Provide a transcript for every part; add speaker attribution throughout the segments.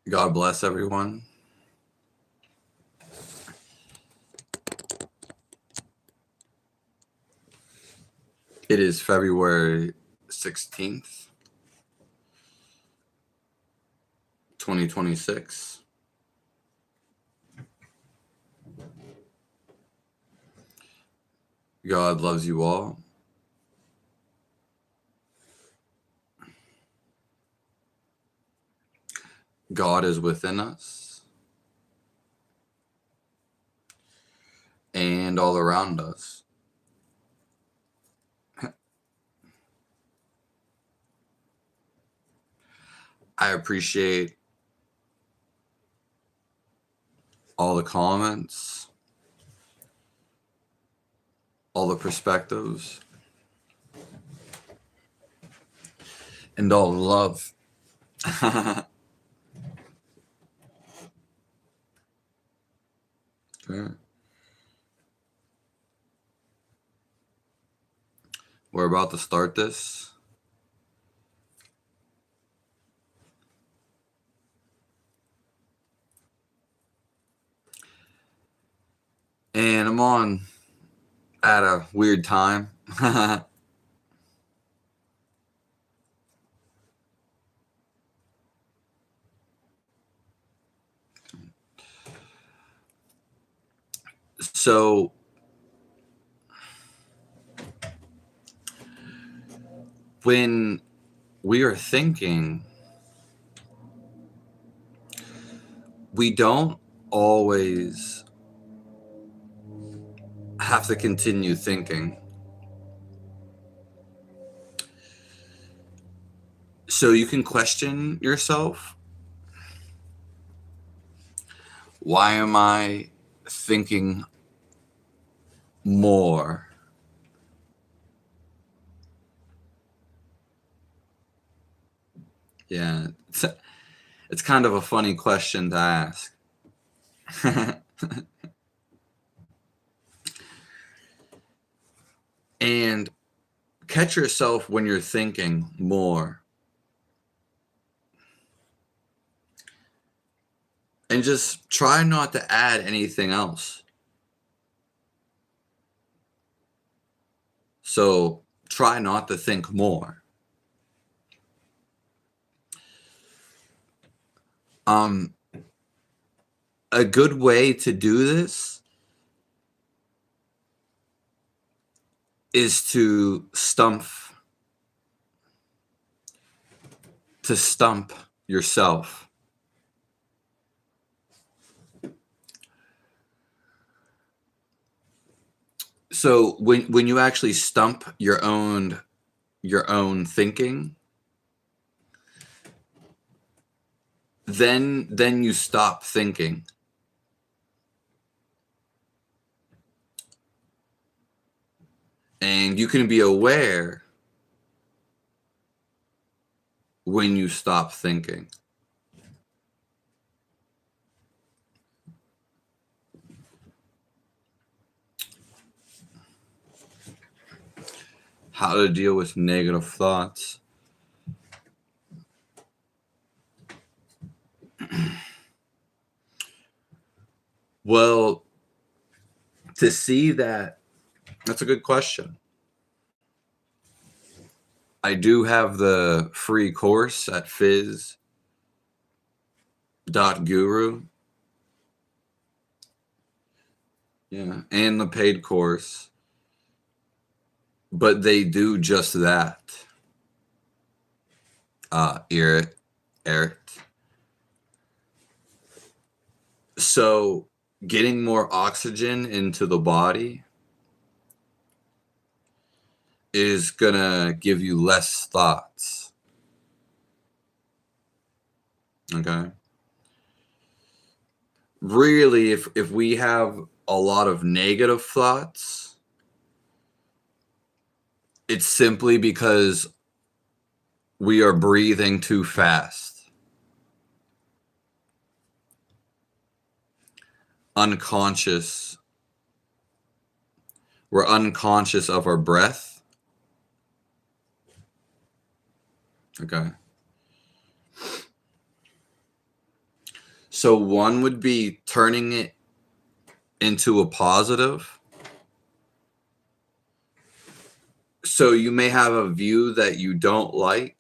Speaker 1: God bless everyone. It is February 16th, 2026. God loves you all. God is within us and all around us. I appreciate all the comments, all the perspectives, and all the love. Okay. We're about to start this. And I'm on at a weird time. So when we are thinking, we don't always have to continue thinking. So you can question yourself. Why am I thinking more? Yeah, it's kind of a funny question to ask. And catch yourself when you're thinking more. And just try not to add anything else. So try not to think more. A good way to do this is to stump yourself. So when you actually stump your own thinking, then you stop thinking. And you can be aware when you stop thinking. How to deal with negative thoughts. Well, to see that's a good question. I do have the free course at fiz.guru. fiz.guru. Yeah, and the paid course. But they do just that. Eric. So getting more oxygen into the body is gonna give you less thoughts. Okay. Really, if we have a lot of negative thoughts, it's simply because we are breathing too fast. Unconscious. We're unconscious of our breath. Okay. So one would be turning it into a positive. So you may have a view that you don't like,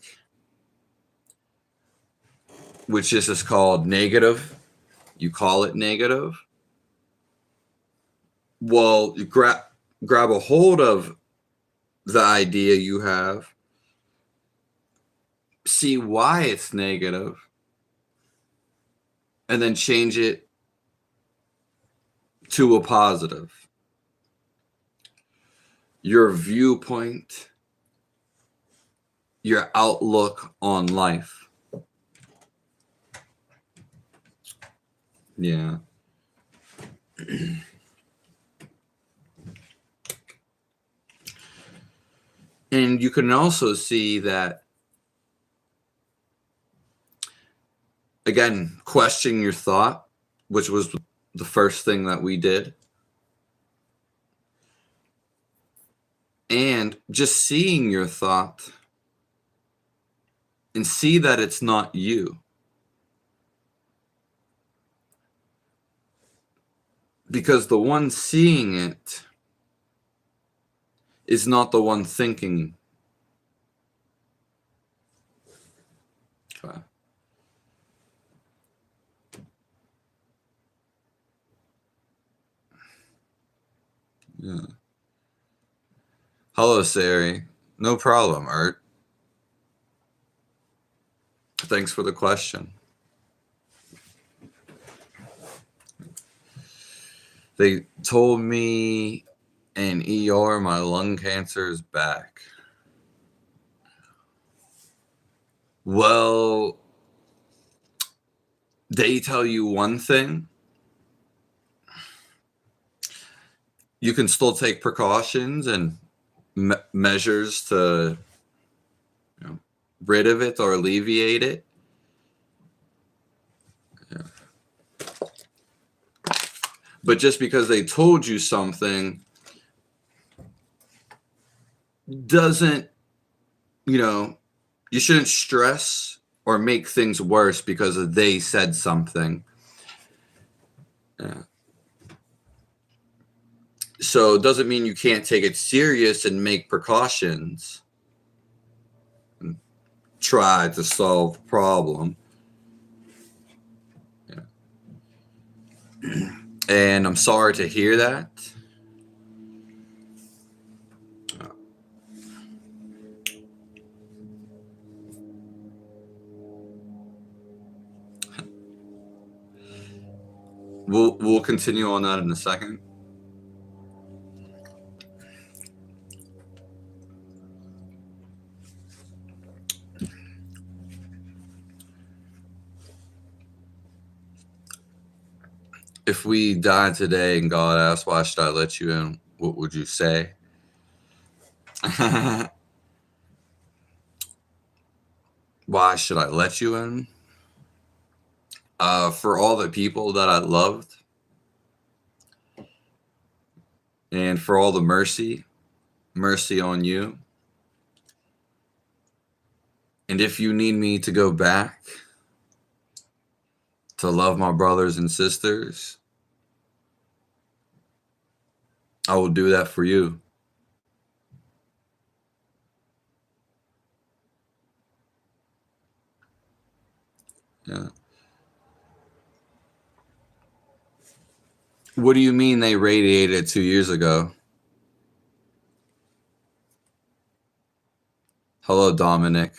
Speaker 1: which is called negative. You call it negative. Well, you grab a hold of the idea you have, see why it's negative, and then change it to a positive. Your viewpoint, your outlook on life. Yeah. And you can also see that, again, question your thought, which was the first thing that we did. And just seeing your thought and see that it's not you. Because the one seeing it is not the one thinking. Okay. Yeah. Hello, Sari. No problem, Art. Thanks for the question. They told me in ER my lung cancer is back. Well, they tell you one thing. You can still take precautions and measures to rid of it or alleviate it. Yeah. But just because they told you something doesn't, you shouldn't stress or make things worse because they said something. Yeah. So it doesn't mean you can't take it serious and make precautions and try to solve the problem. Yeah. And I'm sorry to hear that. We'll continue on that in a second. If we died today and God asked, why should I let you in? What would you say? Why should I let you in? For all the people that I loved and for all the mercy on you. And if you need me to go back to love my brothers and sisters, I will do that for you. Yeah. What do you mean they radiated 2 years ago? Hello, Dominic.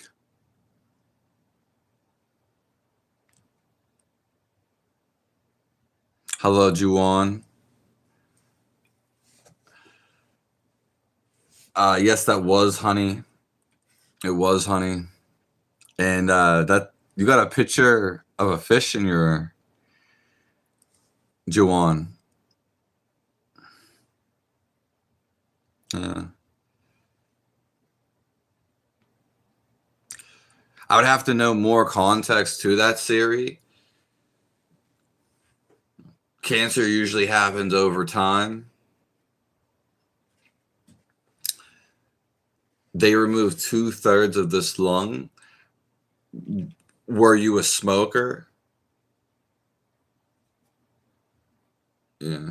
Speaker 1: Hello, Juwan. Yes, that was honey. It was honey. And that you got a picture of a fish in your Juwan. Yeah. I would have to know more context to that series. Cancer usually happens over time. They removed 2/3 of this lung. Were you a smoker? Yeah.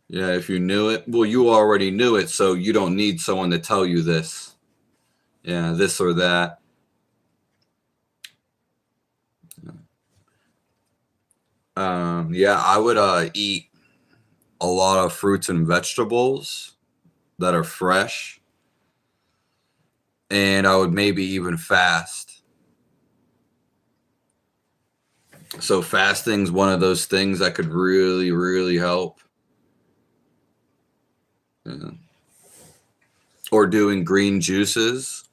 Speaker 1: Yeah, if you knew it. Well, you already knew it, so you don't need someone to tell you this. Yeah, this or that. Yeah, I would eat a lot of fruits and vegetables that are fresh. And I would maybe even fast. So fasting's one of those things that could really, really help. Yeah. Or doing green juices.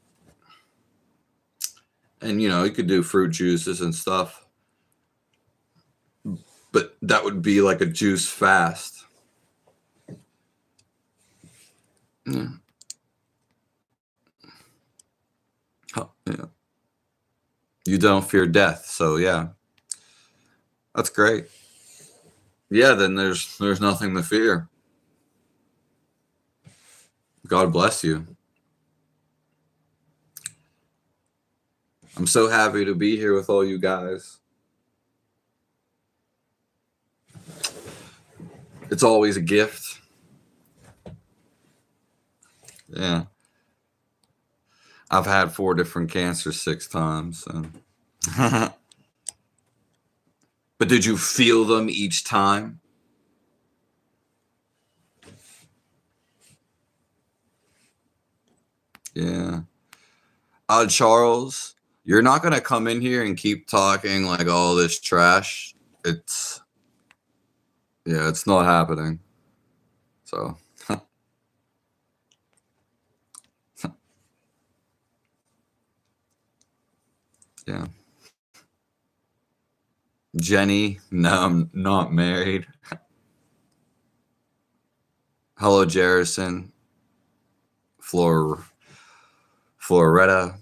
Speaker 1: And, you could do fruit juices and stuff. But that would be like a juice fast. Yeah. Oh, yeah. You don't fear death, so yeah. That's great. Yeah, then there's nothing to fear. God bless you. I'm so happy to be here with all you guys. It's always a gift. Yeah. I've had 4 different cancers 6 times. So. But did you feel them each time? Yeah. Charles, you're not going to come in here and keep talking like all this trash. It's not happening. So. Yeah. Jenny, no, I'm not married. Hello, Jerrison. Floretta.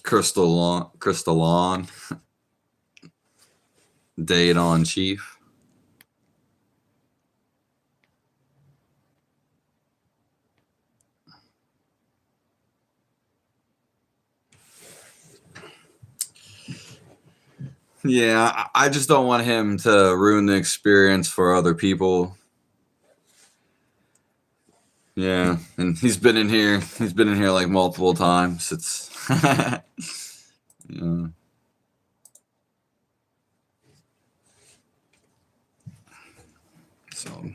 Speaker 1: Crystalon. Date on Chief. Yeah, I just don't want him to ruin the experience for other people. Yeah, and he's been in here like multiple times. It's yeah. So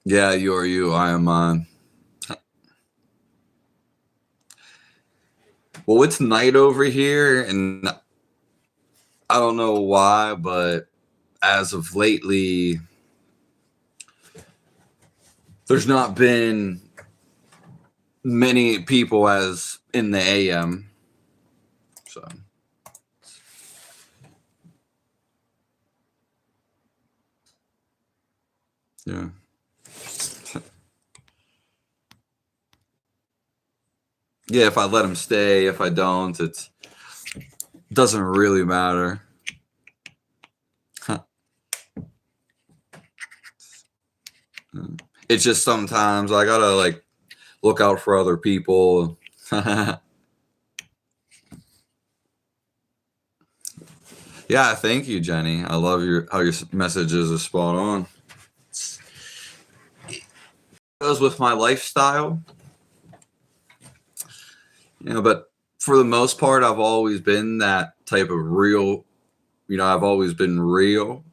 Speaker 1: yeah, you are you. I am mine. Well, it's night over here, and I don't know why, but as of lately, there's not been many people as in the AM. So yeah. Yeah, if I let him stay, if I don't, it doesn't really matter. It's just sometimes I gotta look out for other people. Yeah, thank you, Jenny. I love how your messages are spot on. It goes with my lifestyle. But for the most part, I've always been that type of real, I've always been real.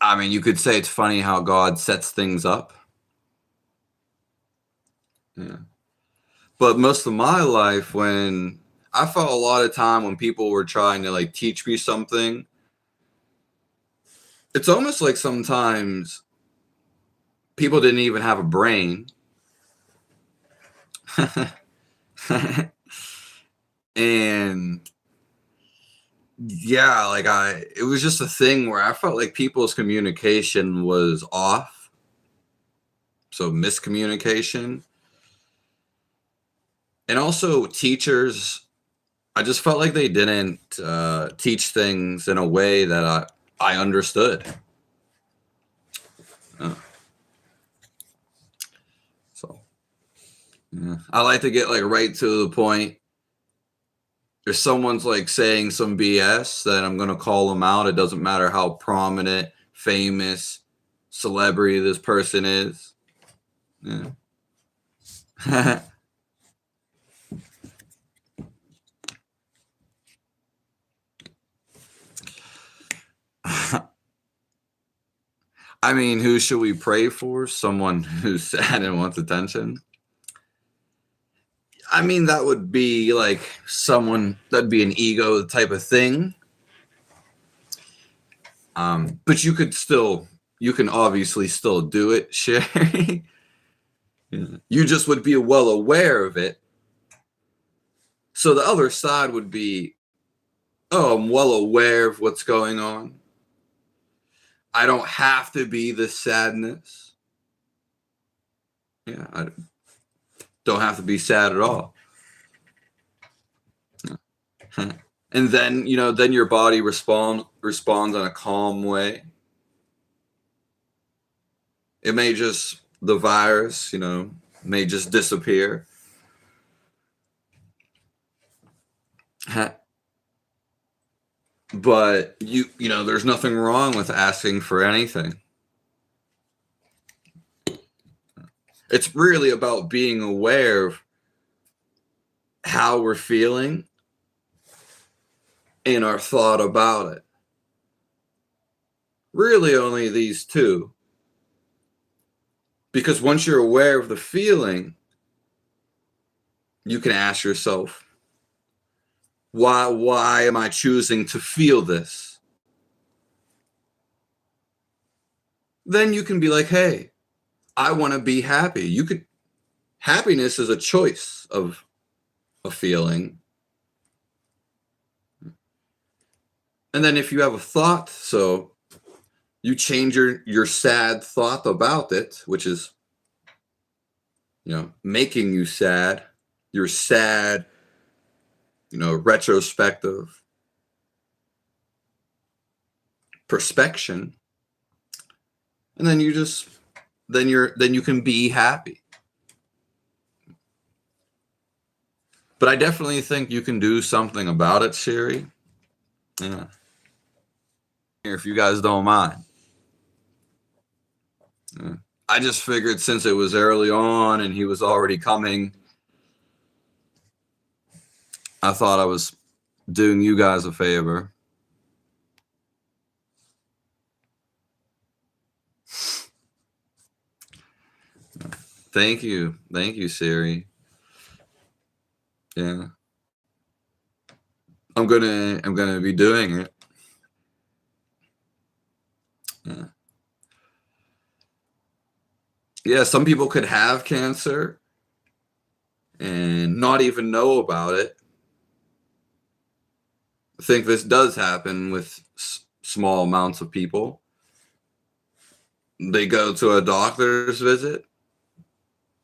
Speaker 1: I mean, you could say it's funny how God sets things up. Yeah. But most of my life, when I felt a lot of time when people were trying to like teach me something, it's almost like sometimes people didn't even have a brain. And yeah, like it was just a thing where I felt like people's communication was off. So miscommunication. And also teachers, I just felt like they didn't teach things in a way that I understood. Uh, so yeah. I like to get like right to the point. If someone's like saying some BS, then I'm gonna call them out. It doesn't matter how prominent, famous, celebrity this person is. Yeah. I mean, who should we pray for? Someone who's sad and wants attention? I mean, that would be like that'd be an ego type of thing. But you can obviously still do it, Sherry. You just would be well aware of it. So the other side would be, oh, I'm well aware of what's going on. I don't have to be the sadness. Yeah, I don't have to be sad at all. And then, then your body responds in a calm way. It may just, the virus, may just disappear. But there's nothing wrong with asking for anything. It's really about being aware of how we're feeling and our thought about it. Really only these two. Because once you're aware of the feeling, you can ask yourself, why am I choosing to feel this? Then you can be like, hey, I want to be happy. Happiness is a choice of a feeling. And then if you have a thought, so you change your sad thought about it, which is, making you sad. You're sad, retrospective perspection. And then then you can be happy. But I definitely think you can do something about it, Sherry. Yeah. If you guys don't mind. Yeah. I just figured since it was early on and he was already coming, I thought I was doing you guys a favor. Thank you. Thank you, Siri. Yeah. I'm gonna be doing it. Yeah. Yeah, some people could have cancer and not even know about it. I think this does happen with small amounts of people. They go to a doctor's visit.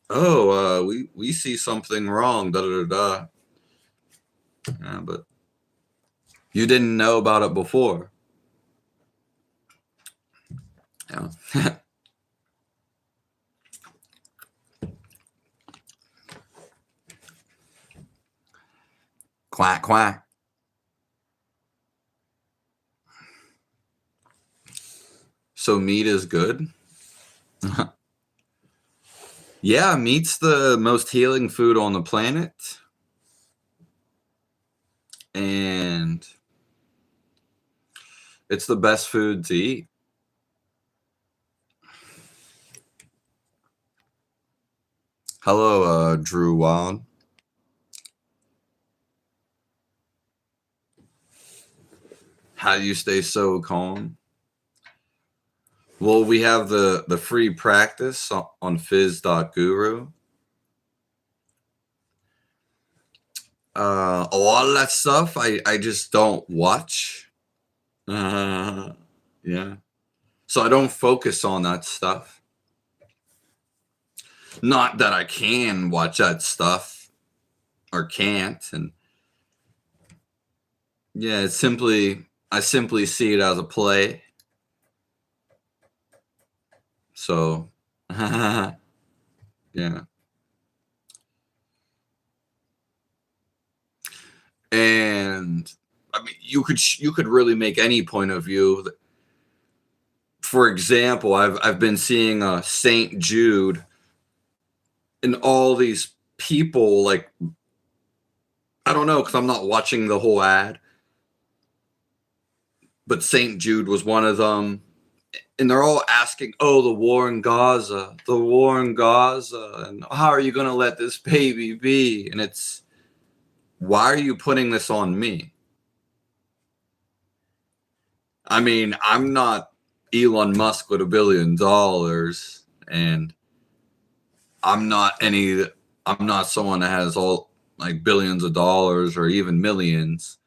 Speaker 1: Oh, we see something wrong. Da da da da. Yeah, but you didn't know about it before. Yeah. Quack quack. So meat is good. Yeah, meat's the most healing food on the planet. And it's the best food to eat. Hello, Drew Wild. How do you stay so calm? Well, we have the free practice on fiz.guru. A lot of that stuff I just don't watch. Yeah. So I don't focus on that stuff. Not that I can watch that stuff or can't. And yeah, I simply see it as a play. So yeah. And I mean, you could really make any point of view. For example, I've been seeing St. Jude and all these people, like, I don't know, because I'm not watching the whole ad, but St. Jude was one of them, and they're all asking, "Oh, the war in Gaza, and how are you going to let this baby be?" And it's, why are you putting this on me? I mean, I'm not Elon Musk with $1 billion, and I'm not someone that has all like billions of dollars or even millions.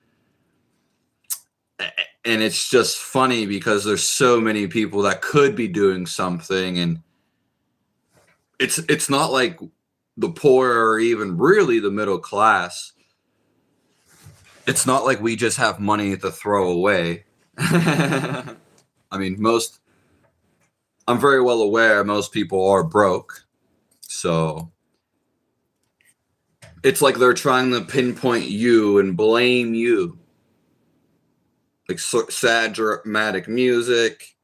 Speaker 1: And it's just funny because there's so many people that could be doing something, and it's not like the poor or even really the middle class. It's not like we just have money to throw away. I mean, I'm very well aware most people are broke. So it's like they're trying to pinpoint you and blame you. Like sad, dramatic music,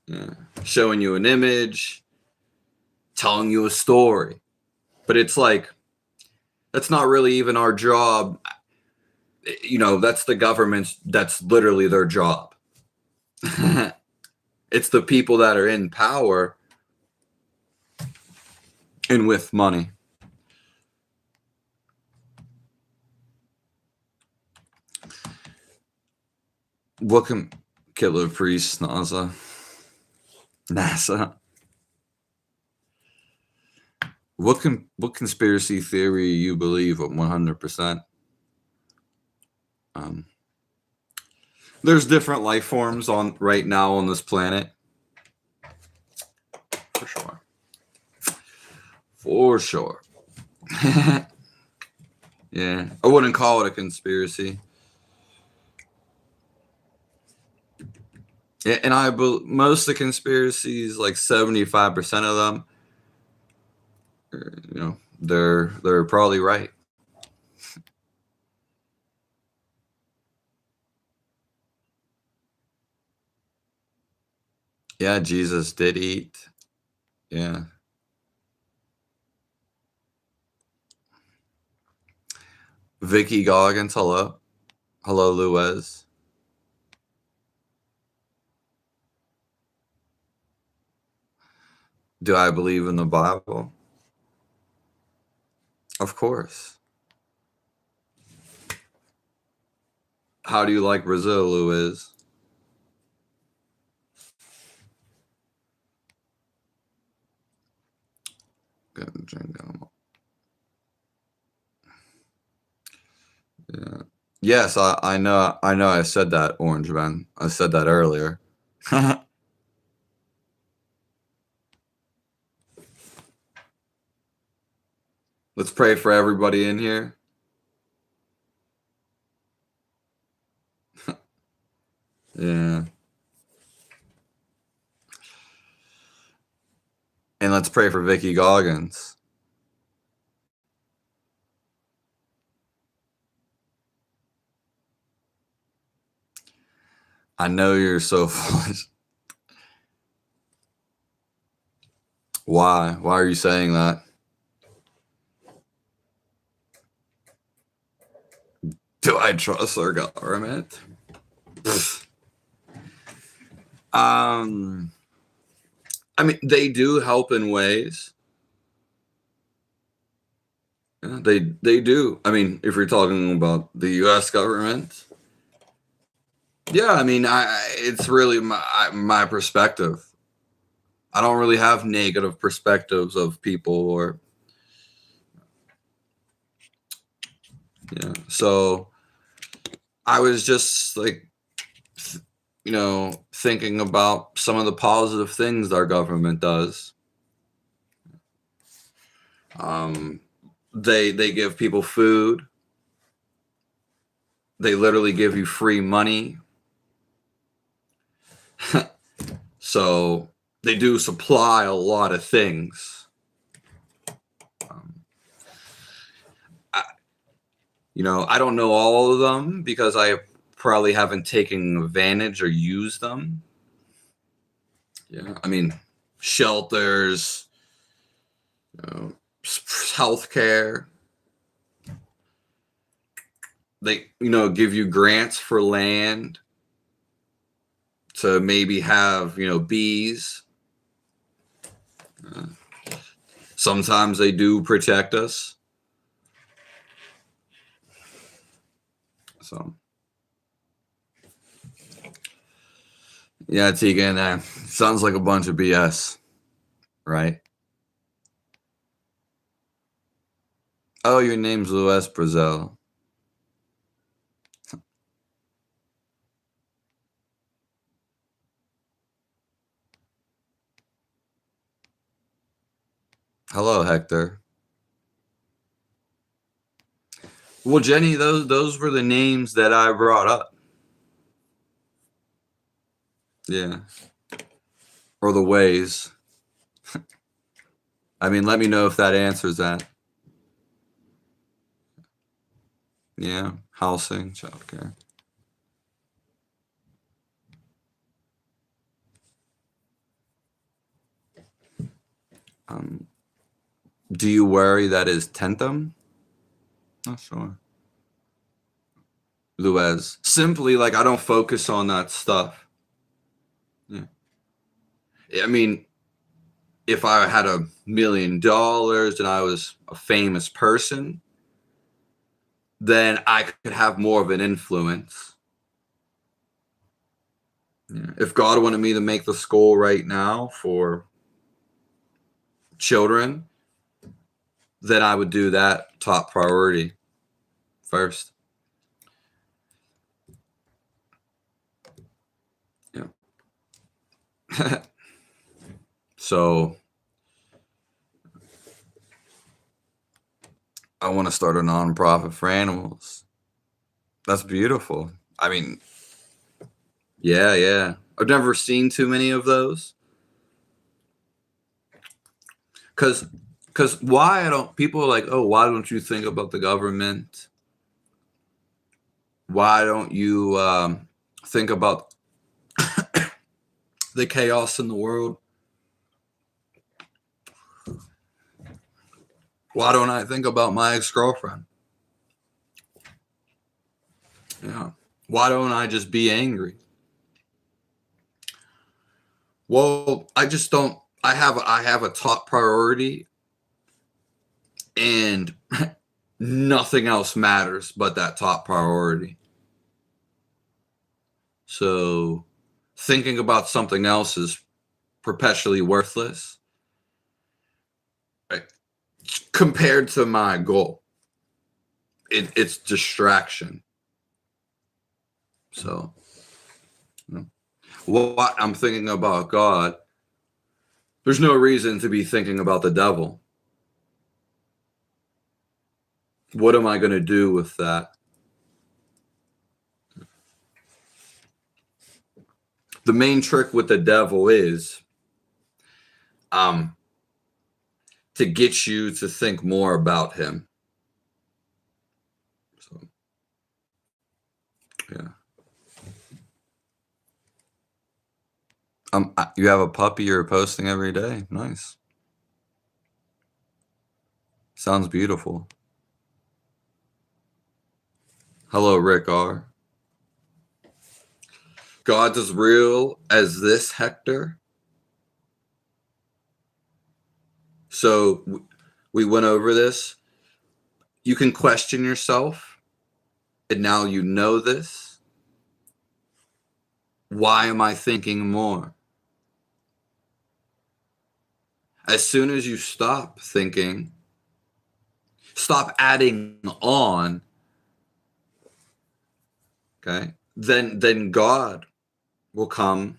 Speaker 1: yeah, showing you an image, telling you a story. But it's like, that's not really even our job. That's the government's, that's literally their job. It's the people that are in power and with money. What can Killer Priest, NASA? What conspiracy theory you believe 100%? There's different life forms on right now on this planet. For sure. For sure. Yeah. I wouldn't call it a conspiracy. Yeah, and most of the conspiracies, like 75% of them, they're probably right. Yeah, Jesus did eat. Yeah. Vicky Goggins, hello. Hello, Luez. Do I believe in the Bible? Of course. How do you like Brazil, Luez? Yeah. Yes, I know. I said that, Orange Man. I said that earlier. Let's pray for everybody in here. Yeah. And let's pray for Vicky Goggins. I know you're so foolish. Why? Why are you saying that? Do I trust our government? I mean, they do help in ways. Yeah, they do. I mean, if you're talking about the U.S. government, yeah. I mean, it's really my perspective. I don't really have negative perspectives of people, or yeah. So I was just like, thinking about some of the positive things our government does. They give people food. They literally give you free money. So they do supply a lot of things. I, I don't know all of them because I probably haven't taken advantage or used them. Yeah, I mean, shelters, healthcare. They, give you grants for land to maybe have, bees. Sometimes they do protect us. So, yeah, Tegan, sounds like a bunch of BS, right? Oh, your name's Louis Brazel. Hello, Hector. Well, Jenny, those were the names that I brought up. Yeah. Or the ways. I mean, let me know if that answers that. Yeah. Housing, childcare. Do you worry that is tentum? Not sure. Luez. Simply, like, I don't focus on that stuff. Yeah. I mean, if I had $1 million and I was a famous person, then I could have more of an influence. Yeah. If God wanted me to make the school right now for children, then I would do that top priority first. Yeah. So I want to start a nonprofit for animals. That's beautiful. I mean, yeah. I've never seen too many of those. Cause why don't people are like, oh, why don't you think about the government? Why don't you think about the chaos in the world? Why don't I think about my ex-girlfriend? Yeah. Why don't I just be angry? Well, I just don't. I have a top priority, and nothing else matters but that top priority. So thinking about something else is perpetually worthless, right? Compared to my goal. It's distraction. So, what I'm thinking about God, there's no reason to be thinking about the devil. What am I going to do with that? The main trick with the devil is to get you to think more about him. So, yeah. You have a puppy you're posting every day. Nice. Sounds beautiful. Hello, Rick R. God's as real as this, Hector. So we went over this. You can question yourself, and now you know this. Why am I thinking more? As soon as you stop thinking, stop adding on, okay, then God will come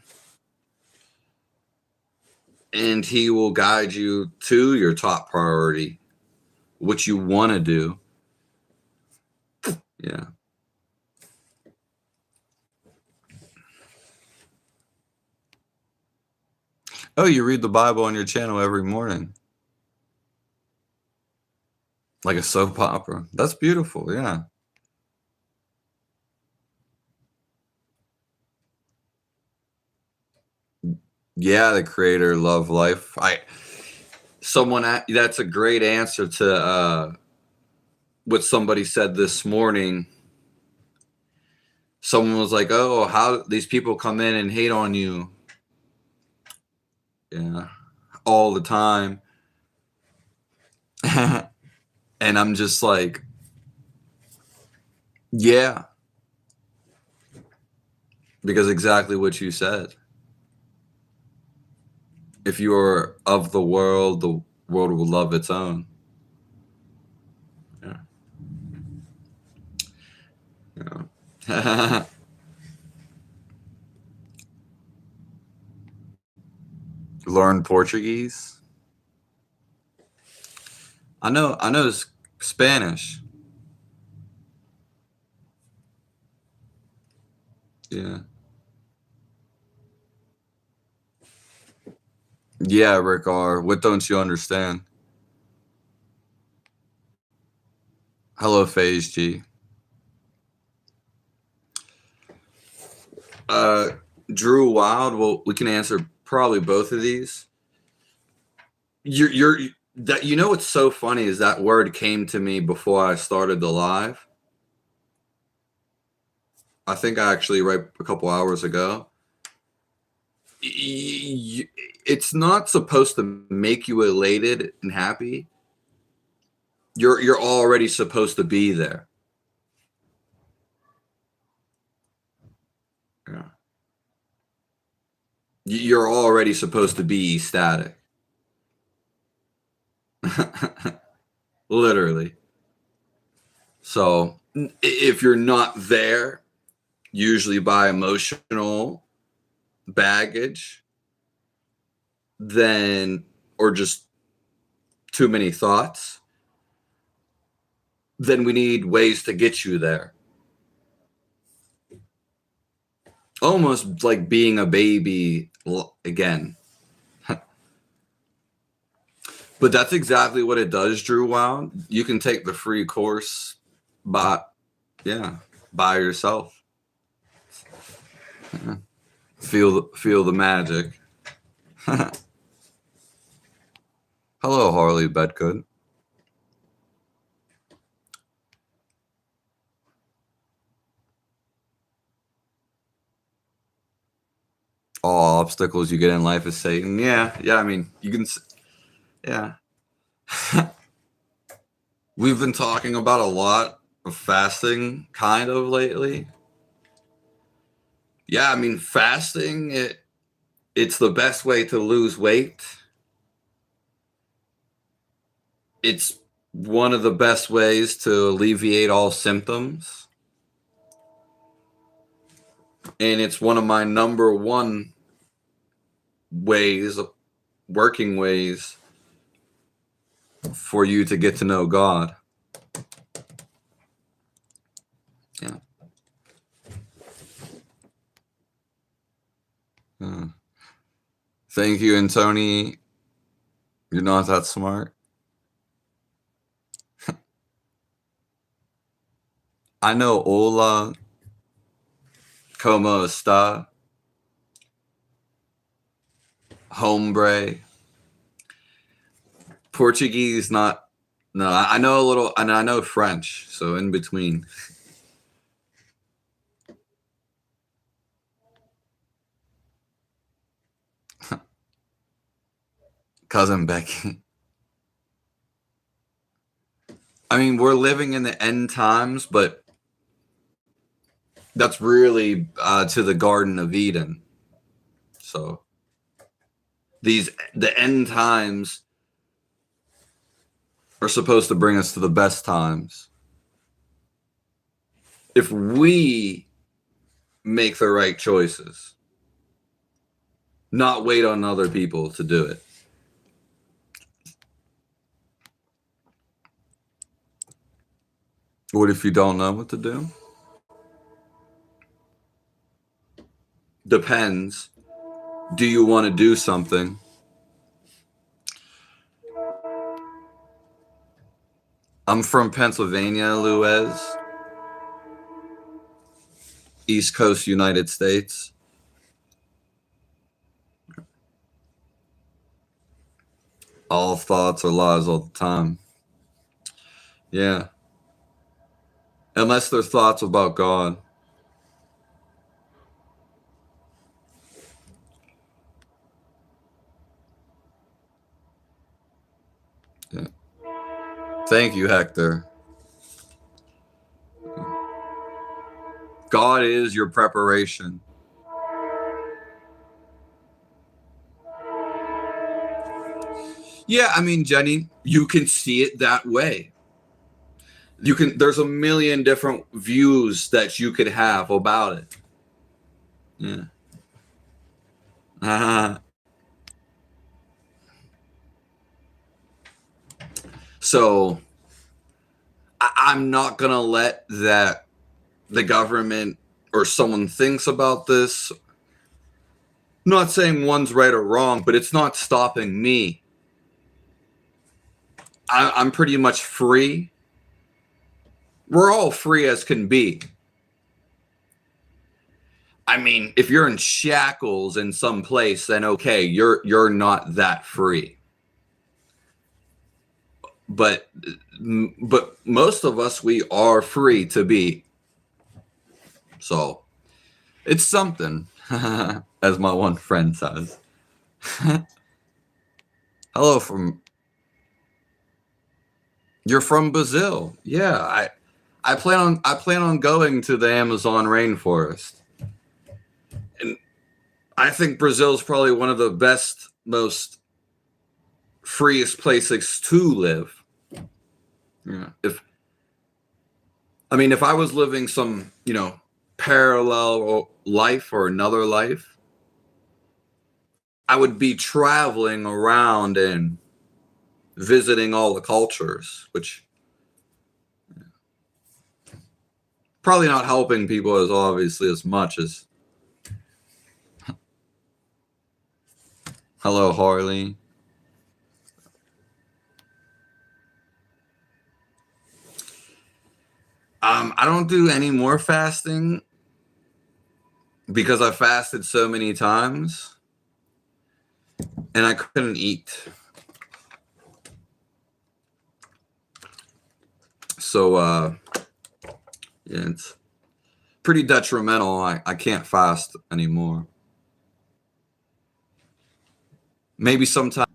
Speaker 1: and he will guide you to your top priority, what you want to do. Yeah. Oh, you read the Bible on your channel every morning. Like a soap opera. That's beautiful, yeah. Yeah, the creator, love life. That's a great answer to what somebody said this morning. Someone was like, oh, how these people come in and hate on you. Yeah, all the time. And I'm just like, yeah, because exactly what you said. If you are of the world will love its own. Yeah. Yeah. Learn Portuguese. I know Spanish. Yeah. Yeah, Rick R. What don't you understand? Hello, Phase G. Drew Wild. Well, we can answer probably both of these. You're that you know what's so funny is that word came to me before I started the live. I think I actually right a couple hours ago. It's not supposed to make you elated and happy. You're already supposed to be there. Yeah. You're already supposed to be ecstatic. Literally. So if you're not there, usually by emotional baggage, then or just too many thoughts, then we need ways to get you there. Almost like being a baby again. But that's exactly what it does, Drew Wow. You can take the free course by yourself. Yeah. Feel the magic. Hello, Harley Bedgood. All obstacles you get in life is Satan. Yeah. I mean, you can. Yeah. We've been talking about a lot of fasting, kind of lately. Yeah, I mean, fasting it's the best way to lose weight. It's one of the best ways to alleviate all symptoms. And it's one of my number one working ways for you to get to know God. Yeah. Thank you, Antony. You're not that smart. I know Ola, como está, hombre. Portuguese, not No, I know a little, and I know French, so in between. Cousin Becky. I mean, we're living in the end times, but that's really to the Garden of Eden. So the end times are supposed to bring us to the best times. If we make the right choices, not wait on other people to do it. What if you don't know what to do? Depends. Do you want to do something? I'm from Pennsylvania, Luez. East Coast, United States. All thoughts are lies all the time. Yeah. Unless they're thoughts about God. Yeah. Thank you, Hector. God is your preparation. Yeah, I mean, Jenny, you can see it that way. There's a million different views that you could have about it. Yeah. So I'm not going to let that the government or someone thinks about this. I'm not saying one's right or wrong, but it's not stopping me. I'm pretty much free. We're all free as can be. I mean, if you're in shackles in some place, then okay, you're not that free. But most of us, we are free to be. So it's something, as my one friend says. Hello you're from Brazil. Yeah, I plan on going to the Amazon rainforest. And I think Brazil is probably one of the best, most freest places to live. Yeah. If I was living some, parallel life or another life, I would be traveling around and visiting all the cultures, which probably not helping people as obviously as much as. Hello, Harley. I don't do any more fasting because I fasted so many times and I couldn't eat. So, yeah, it's pretty detrimental. I can't fast anymore. Maybe sometime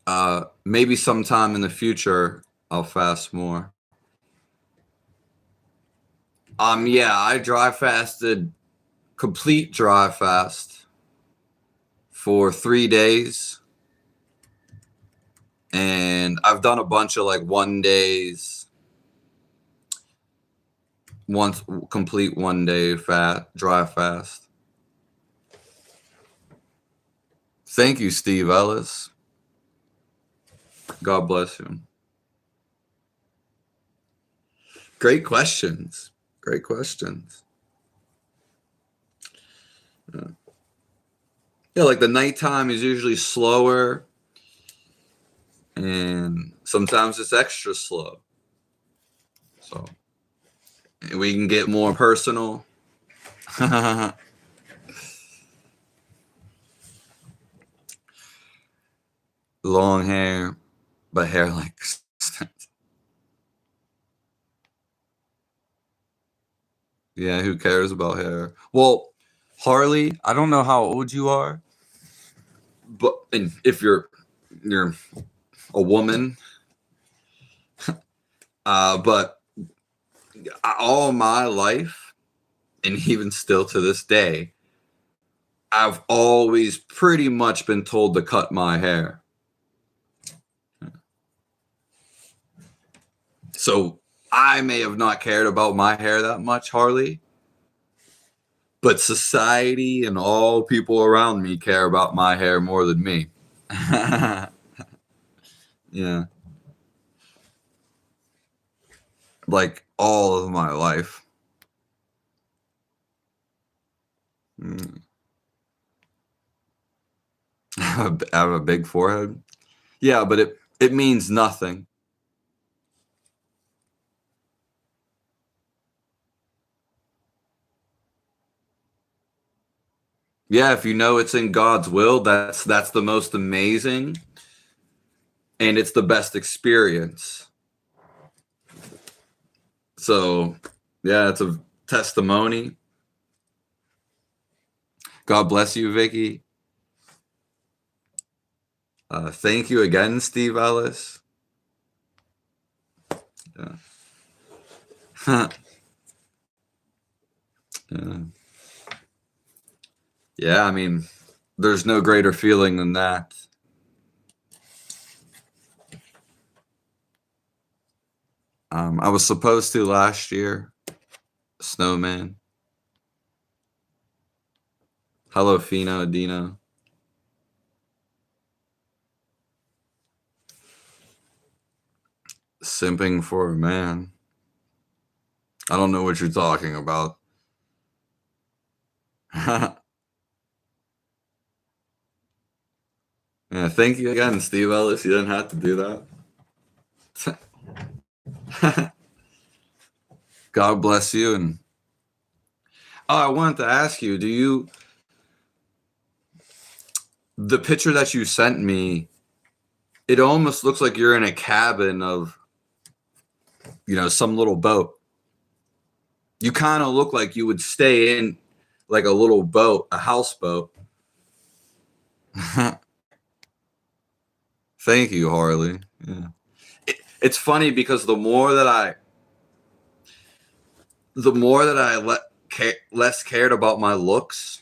Speaker 1: in the future I'll fast more. Yeah, I dry fasted, complete dry fast for 3 days. And I've done a bunch of like 1 days, once complete 1 day dry fast. Thank you, Steve Ellis. God bless you. Great questions. Great questions. Yeah, like the nighttime is usually slower, and sometimes it's extra slow. So we can get more personal. Long hair. But hair like yeah, who cares about hair? Well, Harley, I don't know how old you are, but and if you're a woman, but all my life, and even still to this day, I've always pretty much been told to cut my hair. So I may have not cared about my hair that much, Harley, but society and all people around me care about my hair more than me. Yeah. Like all of my life. Mm. I have a big forehead. Yeah, but it means nothing. Yeah, if you know it's in God's will, that's the most amazing, and it's the best experience. So, yeah, it's a testimony. God bless you, Vicky. Thank you again, Steve Ellis. Yeah. Yeah. Yeah, I mean, there's no greater feeling than that. I was supposed to last year. Snowman. Hello, Fino, Dino. Simping for a man. I don't know what you're talking about. Yeah, thank you again, Steve Ellis. You didn't have to do that. God bless you. And I wanted to ask you, the picture that you sent me, it almost looks like you're in a cabin of, some little boat. You kind of look like you would stay in like a little boat, a houseboat. Thank you, Harley. Yeah. It's funny because the more that I less cared about my looks,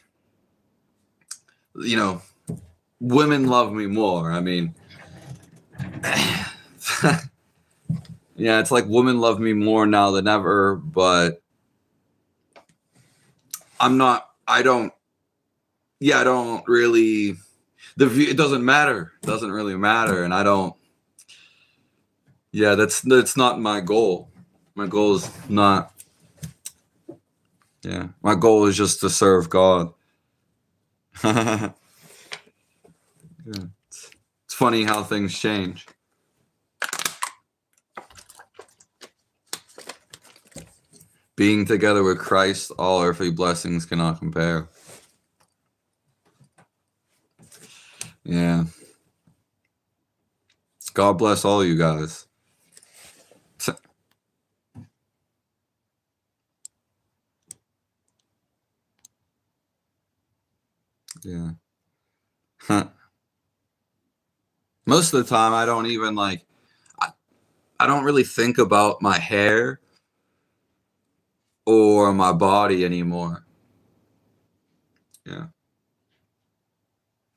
Speaker 1: women love me more. I mean, yeah, it's like women love me more now than ever, but I don't really, it doesn't matter. It doesn't really matter. And that's not my goal. My goal is not, my goal is just to serve God. Yeah. It's funny how things change. Being together with Christ, all earthly blessings cannot compare. Yeah. God bless all you guys. Yeah. Most of the time, I don't even I don't really think about my hair or my body anymore. Yeah.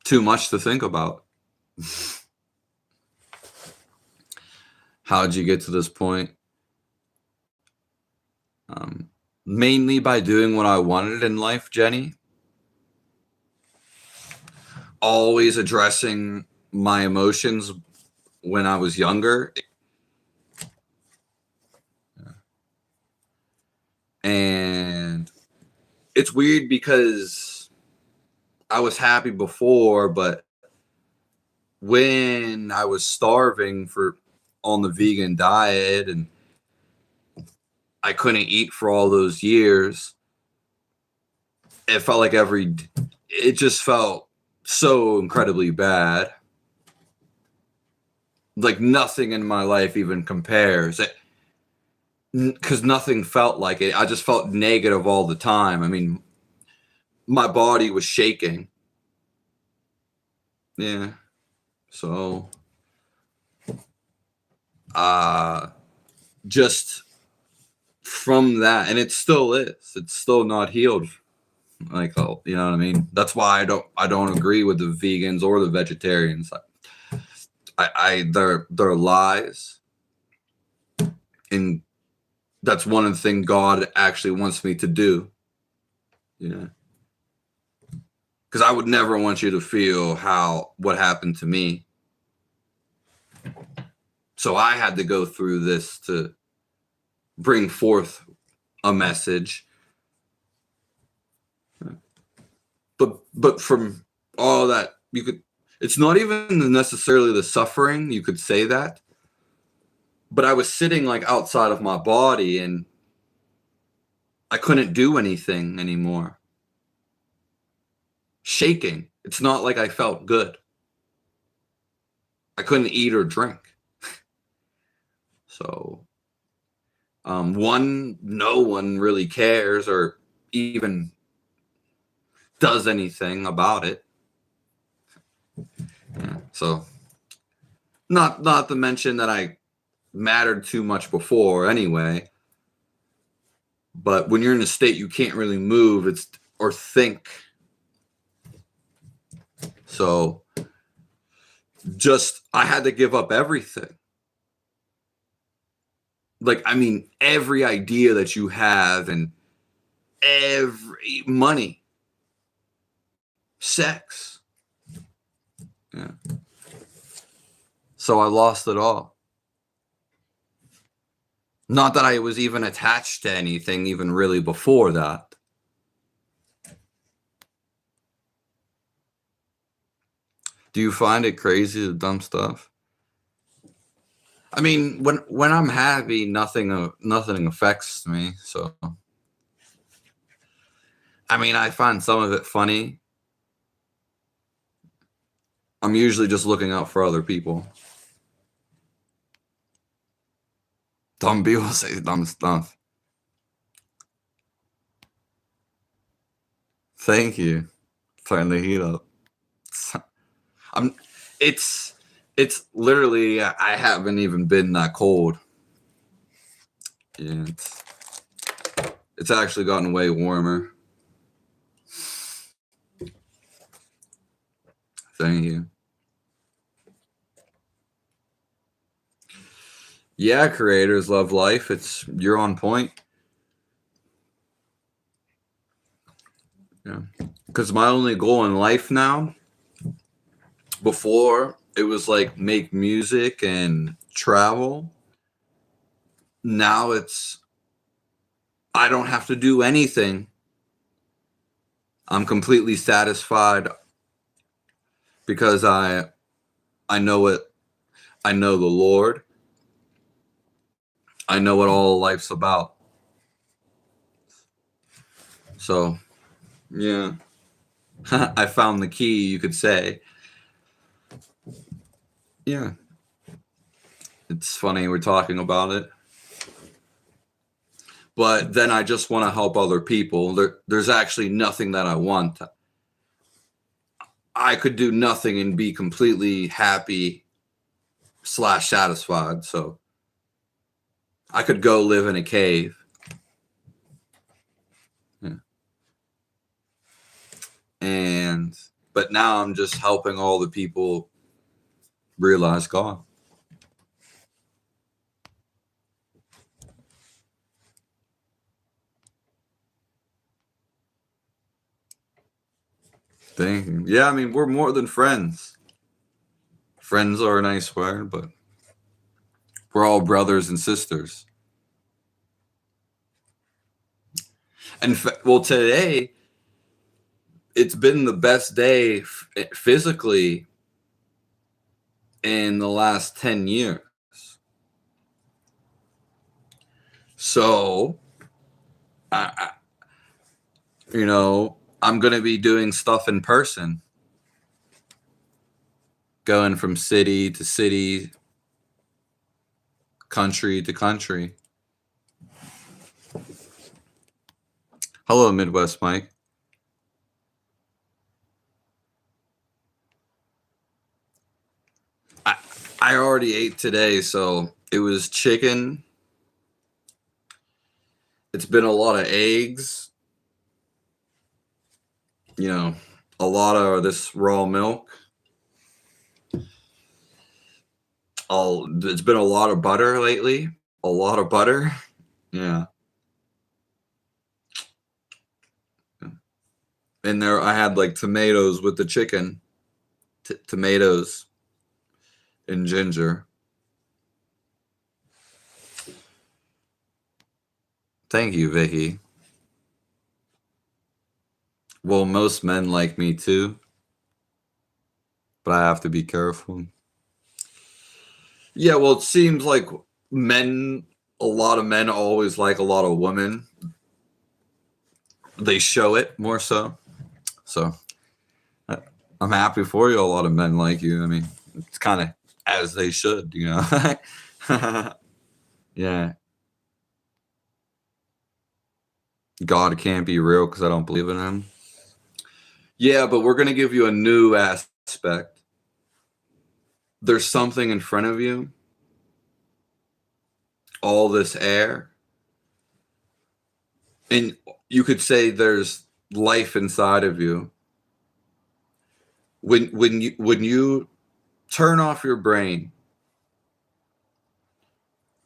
Speaker 1: Too much to think about. How'd you get to this point? Mainly by doing what I wanted in life, Jenny. Always addressing my emotions when I was younger. And it's weird because I was happy before, but when I was starving on the vegan diet and I couldn't eat for all those years, it felt like it just felt so incredibly bad. Like nothing in my life even compares. Because nothing felt like it. I just felt negative all the time. I mean, my body was shaking. Yeah. So, just from that, and it still is. It's still not healed. Like, oh, you know what I mean? That's why I don't agree with the vegans or the vegetarians. They're lies, and that's one of the things God actually wants me to do. You know, because I would never want you to feel what happened to me. So I had to go through this to bring forth a message. But from all that, it's not even necessarily the suffering, you could say that. But I was sitting like outside of my body and I couldn't do anything anymore. Shaking. It's not like I felt good. I couldn't eat or drink. So, no one really cares or even does anything about it. Yeah, so, not to mention that I mattered too much before anyway. But when you're in a state you can't really move or think. So I had to give up everything. Like, I mean, every idea that you have and every money, sex. Yeah. So I lost it all. Not that I was even attached to anything even really before that. Do you find it crazy, the dumb stuff? I mean, when I'm happy, nothing affects me. So, I mean, I find some of it funny. I'm usually just looking out for other people. Dumb people say dumb stuff. Thank you. Turn the heat up. It's literally, I haven't even been that cold. Yeah, it's actually gotten way warmer. Thank you. Yeah, creators love life. You're on point. Yeah. Because my only goal in life now, before it was like make music and travel. Now I don't have to do anything. I'm completely satisfied because I know it. I know the Lord. I know what all life's about. So, yeah. I found the key, you could say. Yeah. It's funny we're talking about it. But then I just want to help other people. There's actually nothing that I want. I could do nothing and be completely happy / satisfied. So I could go live in a cave. Yeah. But now I'm just helping all the people realize God. Thank you. Yeah, I mean, we're more than friends. Friends are a nice word, but we're all brothers and sisters. And well, today it's been the best day physically in the last 10 years. So, I'm going to be doing stuff in person, going from city to city, country to country. Hello, Midwest Mike. I already ate today, so it was chicken. It's been a lot of eggs. You know, a lot of this raw milk. It's been a lot of butter lately. A lot of butter. Yeah. And there I had like tomatoes with the chicken. Tomatoes and ginger. Thank you, Vicky. Well, most men like me too, but I have to be careful. Yeah, well, it seems like a lot of men always like a lot of women. They show it more so. So I'm happy for you. A lot of men like you. I mean, it's kind of as they should, you know. Yeah. God can't be real because I don't believe in him. Yeah, but we're going to give you a new aspect. There's something in front of you. All this air. And you could say there's life inside of you. When you turn off your brain,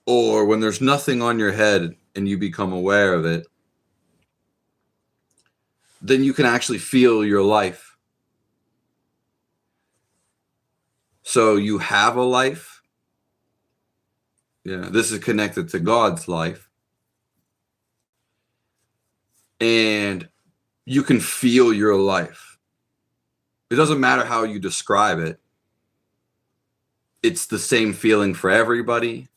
Speaker 1: or when there's nothing on your head and you become aware of it, then you can actually feel your life. So you have a life. Yeah, this is connected to God's life. And you can feel your life. It doesn't matter how you describe it. It's the same feeling for everybody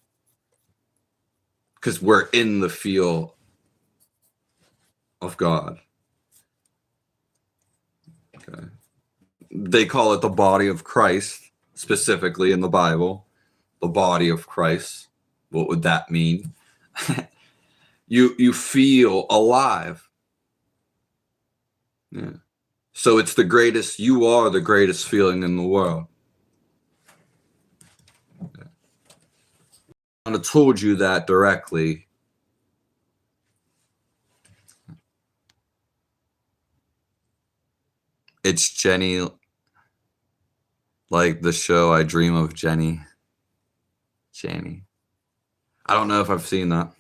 Speaker 1: because we're in the feel of God. Okay. They call it the body of Christ, specifically in the Bible, the body of Christ. What would that mean? You feel alive. Yeah. So it's the greatest, you are the greatest feeling in the world. Yeah. I told you that directly. It's Jenny, like the show I Dream of Jenny. Jenny. I don't know if I've seen that.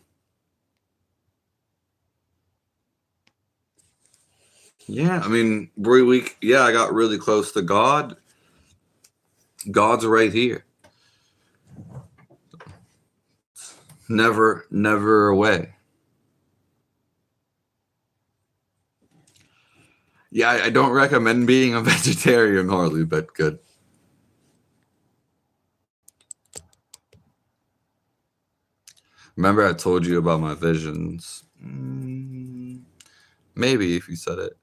Speaker 1: Yeah, I mean, I got really close to God. God's right here. Never away. Yeah, I don't recommend being a vegetarian, hardly, but good. Remember I told you about my visions? Maybe if you said it.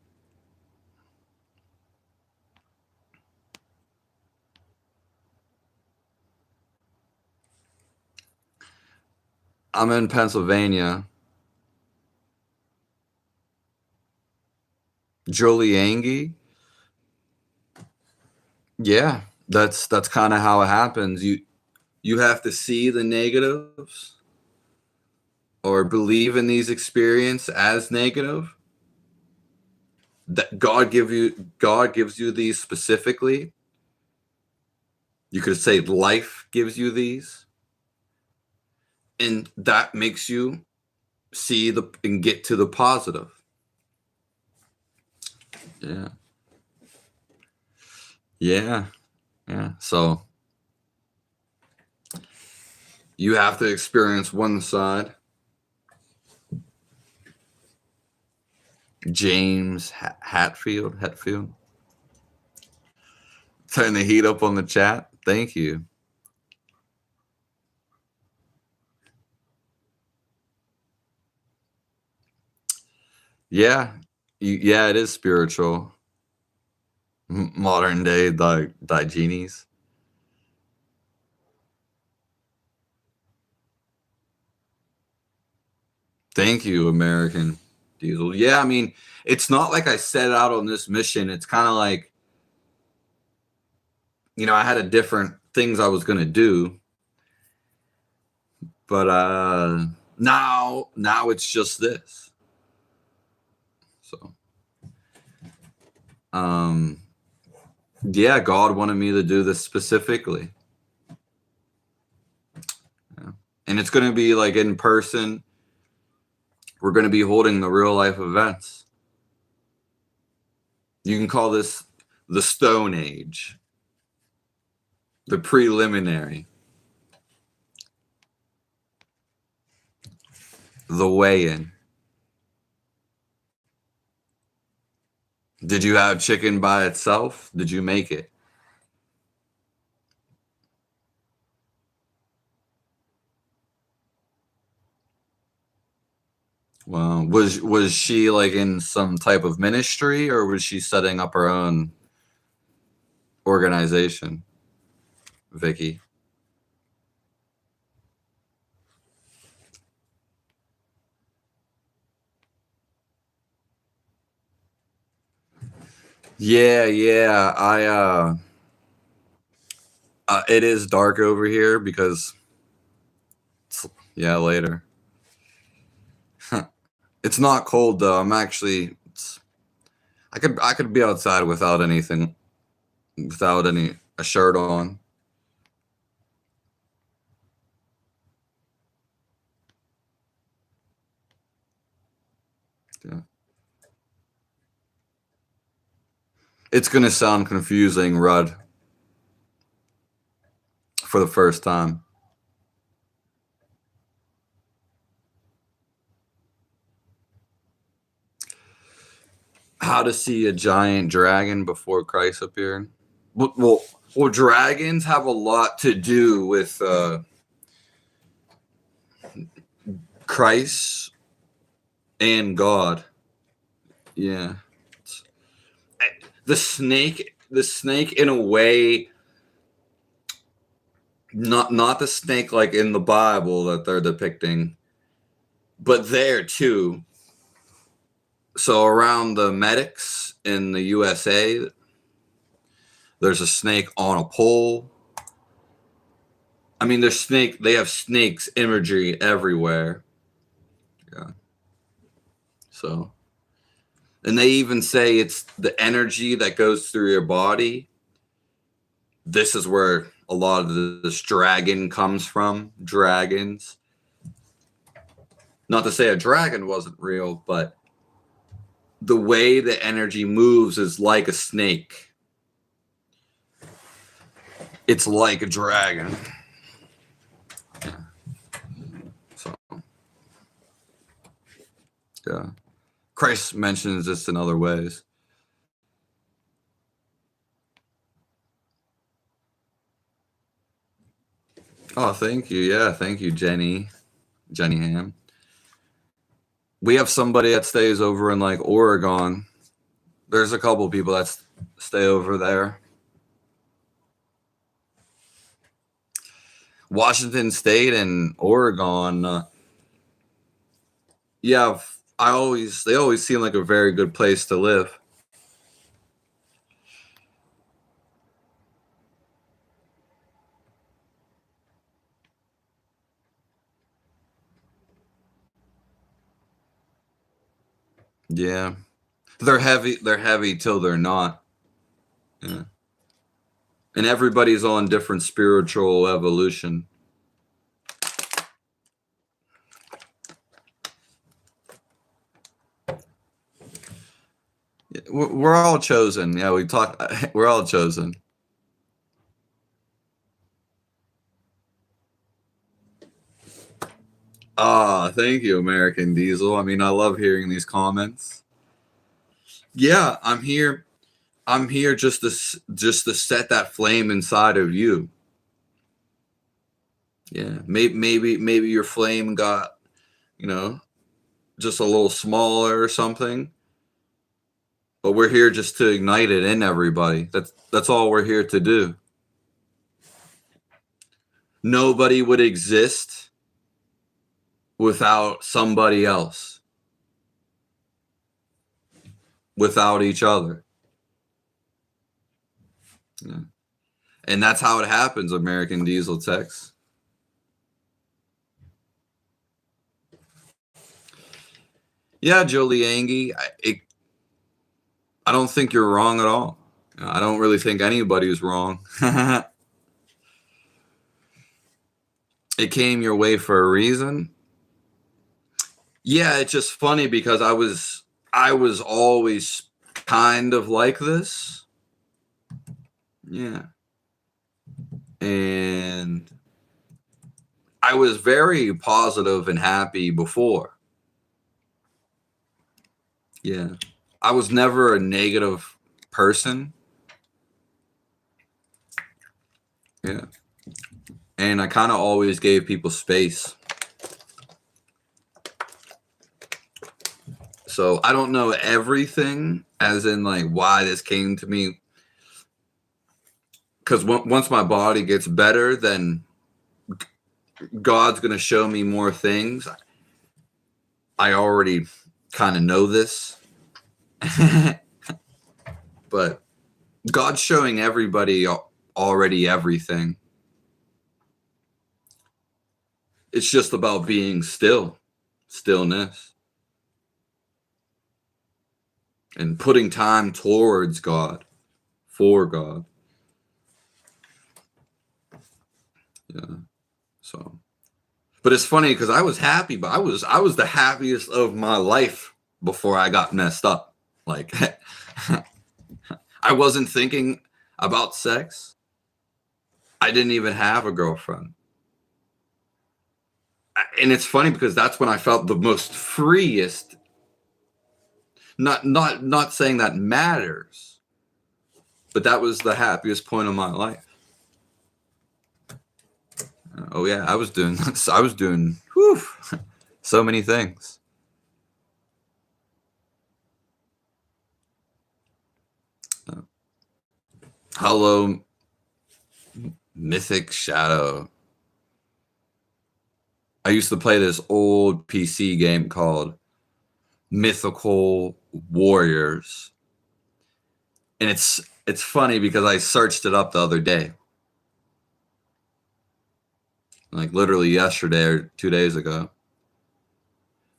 Speaker 1: I'm in Pennsylvania. Joliangi? Yeah, that's kind of how it happens. You have to see the negatives or believe in these experiences as negative. That God gives you these specifically. You could say life gives you these. And that makes you see and get to the positive. Yeah. Yeah. Yeah. So you have to experience one side. James Hatfield. Turn the heat up on the chat. Thank you. Yeah. Yeah, it is spiritual. Modern day Diogenes. Thank you, American Diesel. Yeah, I mean, it's not like I set out on this mission. It's kind of like, I had a different things I was gonna do, but now it's just this. So, yeah, God wanted me to do this specifically. Yeah. And it's gonna be like in person. We're gonna be holding the real life events. You can call this the Stone Age, the preliminary, the weigh-in. Did you have chicken by itself? Did you make it? Well, was she like in some type of ministry, or was she setting up her own organization, Vicky? Yeah. It is dark over here because later. It's not cold though. I'm actually I could be outside without anything, without a shirt on. Yeah. It's gonna sound confusing, Rudd, for the first time. How to see a giant dragon before Christ appeared? Well, dragons have a lot to do with Christ and God. Yeah. The snake in a way, not the snake like in the Bible that they're depicting, but there too. So around the medics in the USA, there's a snake on a pole. I mean, they have snakes imagery everywhere. Yeah. So, and they even say it's the energy that goes through your body. This is where a lot of this dragon comes from. Dragons. Not to say a dragon wasn't real, but the way the energy moves is like a snake. It's like a dragon. Yeah. So, yeah. Christ mentions this in other ways. Oh, thank you. Yeah, thank you, Jenny Ham. We have somebody that stays over in like Oregon. There's a couple people that stay over there. Washington State and Oregon. Yeah, they always seem like a very good place to live. Yeah. They're heavy till they're not. Yeah. And everybody's on different spiritual evolution. We're all chosen. Yeah, we're all chosen. Thank you, American Diesel. I mean, I love hearing these comments. Yeah, I'm here just to set that flame inside of you. Yeah, maybe your flame got, just a little smaller or something. But we're here just to ignite it in everybody. That's all we're here to do. Nobody would exist without somebody else, without each other. Yeah. And that's how it happens, American Diesel Techs. Yeah, Jolie Angie, I don't think you're wrong at all. I don't really think anybody's wrong. It came your way for a reason. Yeah, it's just funny because I was always kind of like this. Yeah. And I was very positive and happy before. Yeah. I was never a negative person. Yeah. And I kind of always gave people space. So I don't know everything, as in like why this came to me. Because once my body gets better, then God's going to show me more things. I already kind of know this. But God's showing everybody already everything. It's just about being still, stillness, and putting time towards God, for God. Yeah. So, but it's funny because I was happy, but I was the happiest of my life before I got messed up. Like, I wasn't thinking about sex. I didn't even have a girlfriend. And it's funny because that's when I felt the most freest. Not saying that matters, but that was the happiest point of my life. Oh yeah, I was doing whew, so many things. Hello, Mythic Shadow. I used to play this old PC game called Mythical Warriors. And it's funny because I searched it up the other day. Like literally yesterday or 2 days ago.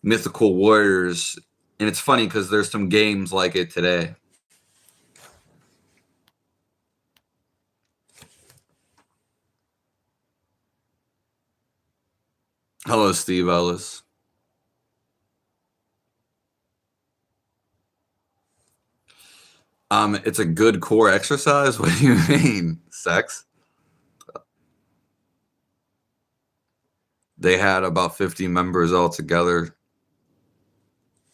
Speaker 1: Mythical Warriors. And it's funny because there's some games like it today. Hello, Steve Ellis. It's a good core exercise. What do you mean? Sex? They had about 50 members altogether.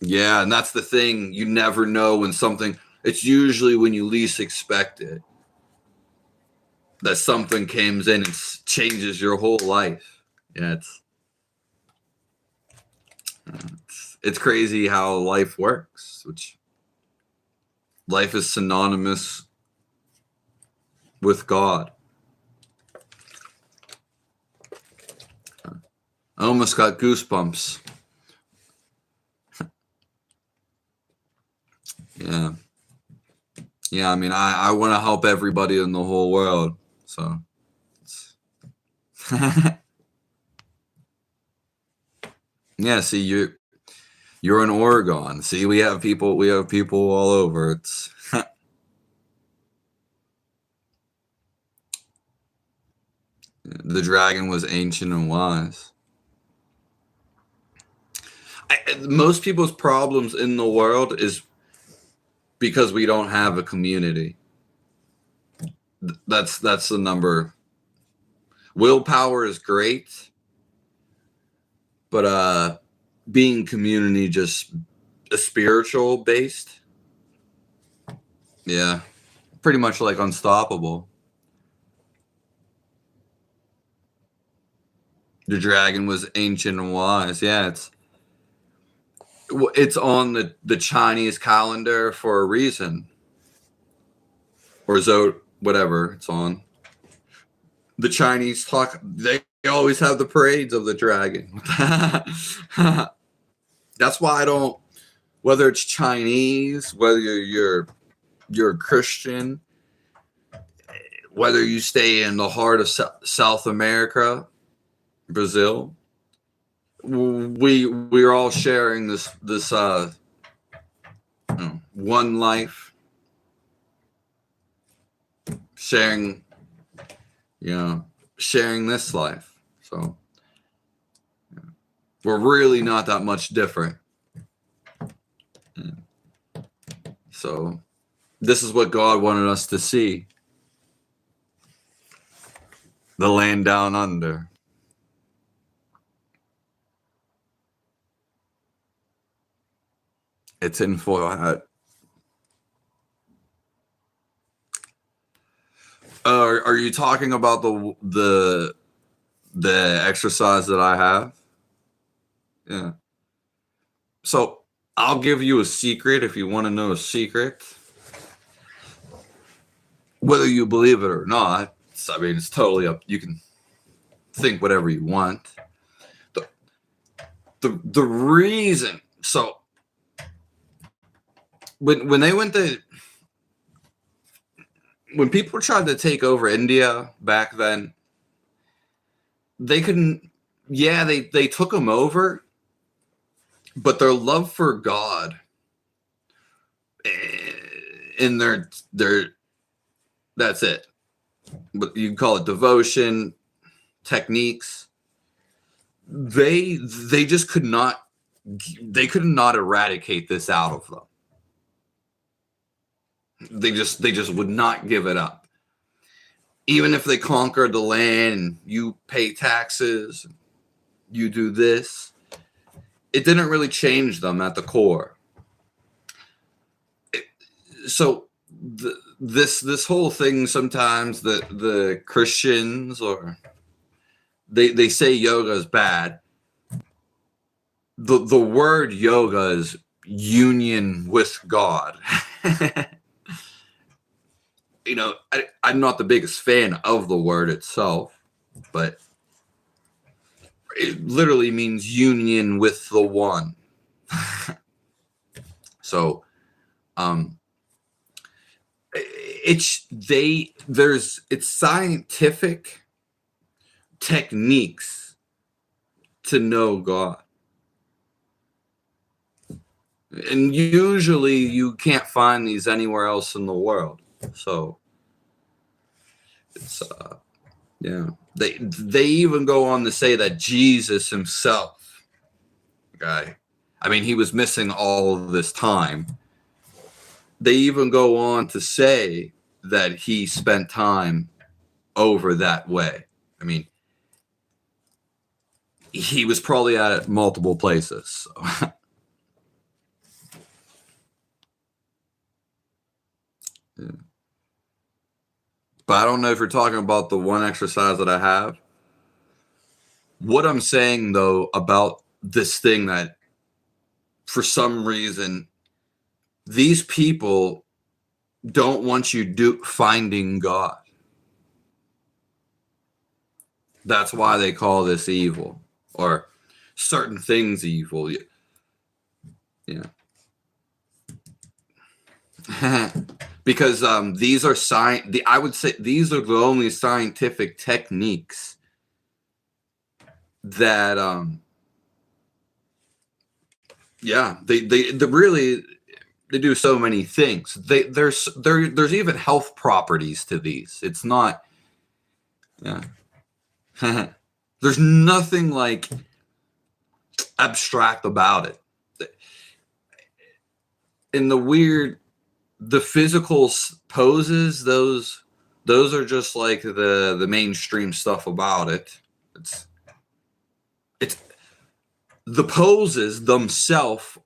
Speaker 1: Yeah, and that's the thing. You never know when something, it's usually when you least expect it that something comes in and changes your whole life. Yeah, it's crazy how life works, which life is synonymous with God. I almost got goosebumps. Yeah. Yeah, I mean, I want to help everybody in the whole world. So, yeah, see, you're in Oregon. See, we have people all over. It's the dragon was ancient and wise. Most people's problems in the world is because we don't have a community. That's the number. Willpower is great, but being community just a spiritual based. Yeah, pretty much like unstoppable. The dragon was ancient and wise. Yeah, it's on the Chinese calendar for a reason. Or whatever it's on. The Chinese they always have the parades of the dragon. That's why I don't, whether it's Chinese, whether you're a Christian, whether you stay in the heart of South America, Brazil, we're all sharing this one life, sharing this life. So we're really not that much different. So this is what God wanted us to see. The land down under. It's in for are you talking about the exercise that I have? Yeah. So I'll give you a secret if you want to know a secret. Whether you believe it or not, it's totally up. You can think whatever you want. The reason, so when they went to, when people tried to take over India back then, they couldn't. Yeah, they took them over, but their love for God in their that's it. But you can call it devotion, techniques. They just could not eradicate this out of them. They just would not give it up. Even if they conquered the land and you pay taxes, you do this, it didn't really change them at the core. So this whole thing, sometimes the Christians, or they say yoga is bad. The word yoga is union with God. I'm not the biggest fan of the word itself, but it literally means union with the one. So, it's scientific techniques to know God. And usually you can't find these anywhere else in the world. So it's they even go on to say that Jesus himself, he was missing all of this time. They even go on to say that he spent time over that way. He was probably at multiple places. So. Yeah. But I don't know if you're talking about the one exercise that I have. What I'm saying, though, about this thing, that for some reason these people don't want you finding God. That's why they call this evil, or certain things evil. Yeah. Because these are I would say these are the only scientific techniques that they really do so many things. There's even health properties to these. It's not there's nothing like abstract about it. In the physical poses, those are just like the mainstream stuff about it. It's the poses themselves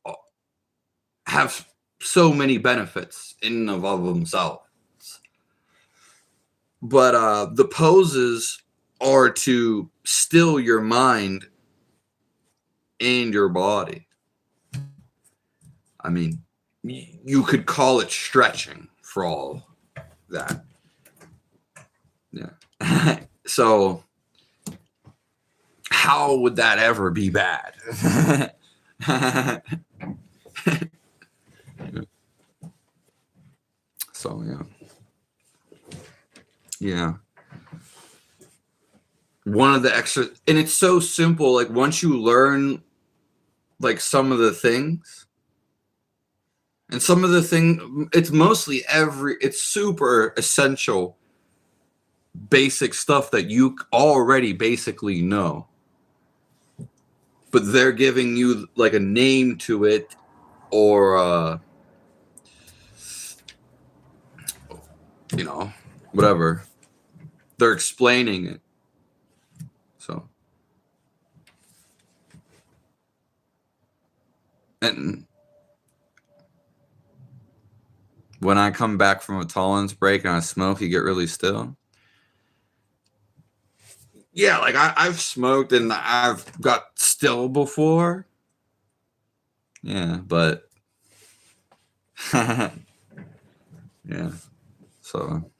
Speaker 1: have so many benefits in and of themselves, but the poses are to still your mind and your body. You could call it stretching for all that. Yeah. So how would that ever be bad? So yeah. One of the extra, and it's so simple. Like once you learn like some of the things, and some of the thing, it's mostly it's super essential, basic stuff that you already basically know. But they're giving you like a name to it, or whatever. They're explaining it. So, and when I come back from a tolerance break and I smoke, you get really still. Yeah, like I've smoked and I've got still before. Yeah, but yeah. So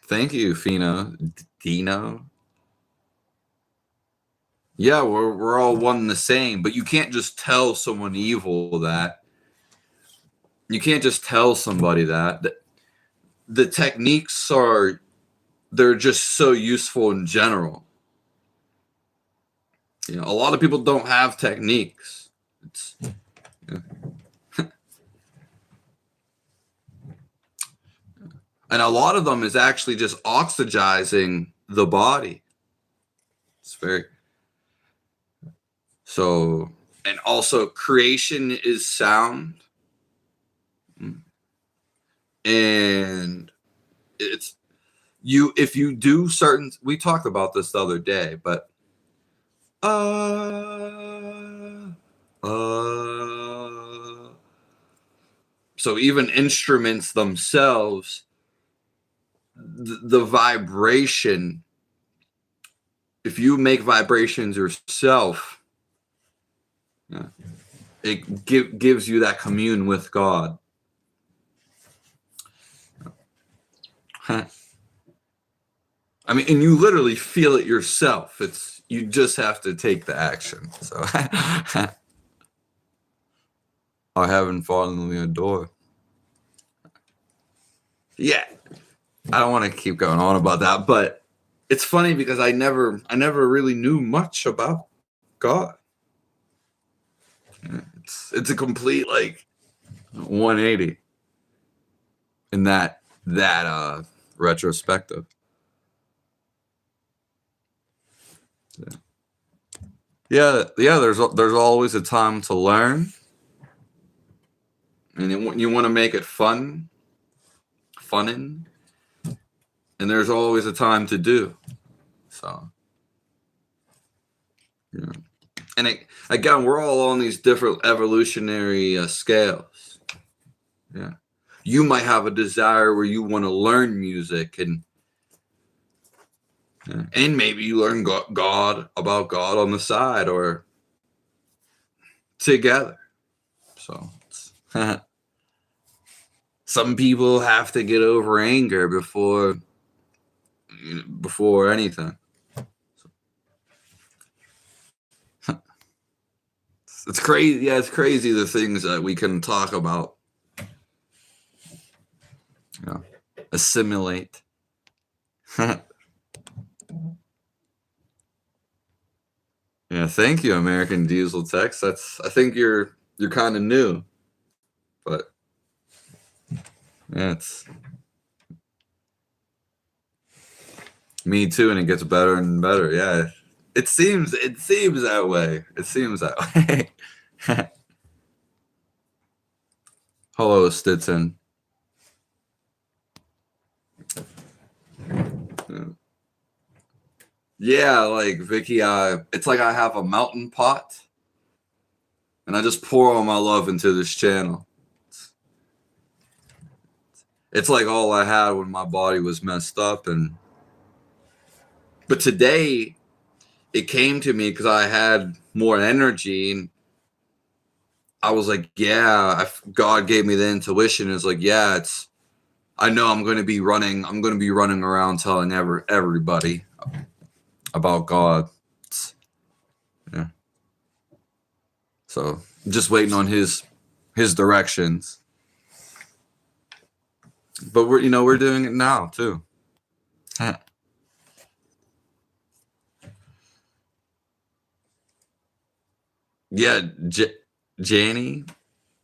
Speaker 1: thank you, Dino. Yeah, we're all one and the same, but you can't just tell someone evil that. You can't just tell somebody that. The techniques they're just so useful in general. A lot of people don't have techniques. And a lot of them is actually just oxygizing the body. It's very so, and also creation is sound. And it's if you do certain, we talked about this the other day, but so even instruments themselves, the vibration, if you make vibrations yourself, it gives you that commune with God. I mean, and you literally feel it yourself. You just have to take the action. So I haven't fallen in the door. Yeah, I don't want to keep going on about that, but it's funny because I never really knew much about God. It's a complete like 180 in that retrospective. Yeah. There's always a time to learn, and you want to make it funnin', and there's always a time to do. So, and again, we're all on these different evolutionary scales. Yeah, you might have a desire where you want to learn music, and maybe you learn about God on the side or together. So some people have to get over anger before anything. It's crazy. Yeah, it's crazy the things that we can talk about. Assimilate. Yeah, thank you, American Diesel Text. I think you're kind of new, but yeah, it's me too, and it gets better and better. Yeah, it seems that way. It seems that way. Hello, Stetson. Yeah, like Vicky, it's like I have a mountain pot, and I just pour all my love into this channel. It's like all I had when my body was messed up, but today it came to me because I had more energy, and I was like, yeah, God gave me the intuition. It's like, yeah, I know I'm going to be running around telling everybody about God. Yeah. So just waiting on his directions. But we're doing it now too. Yeah, Janie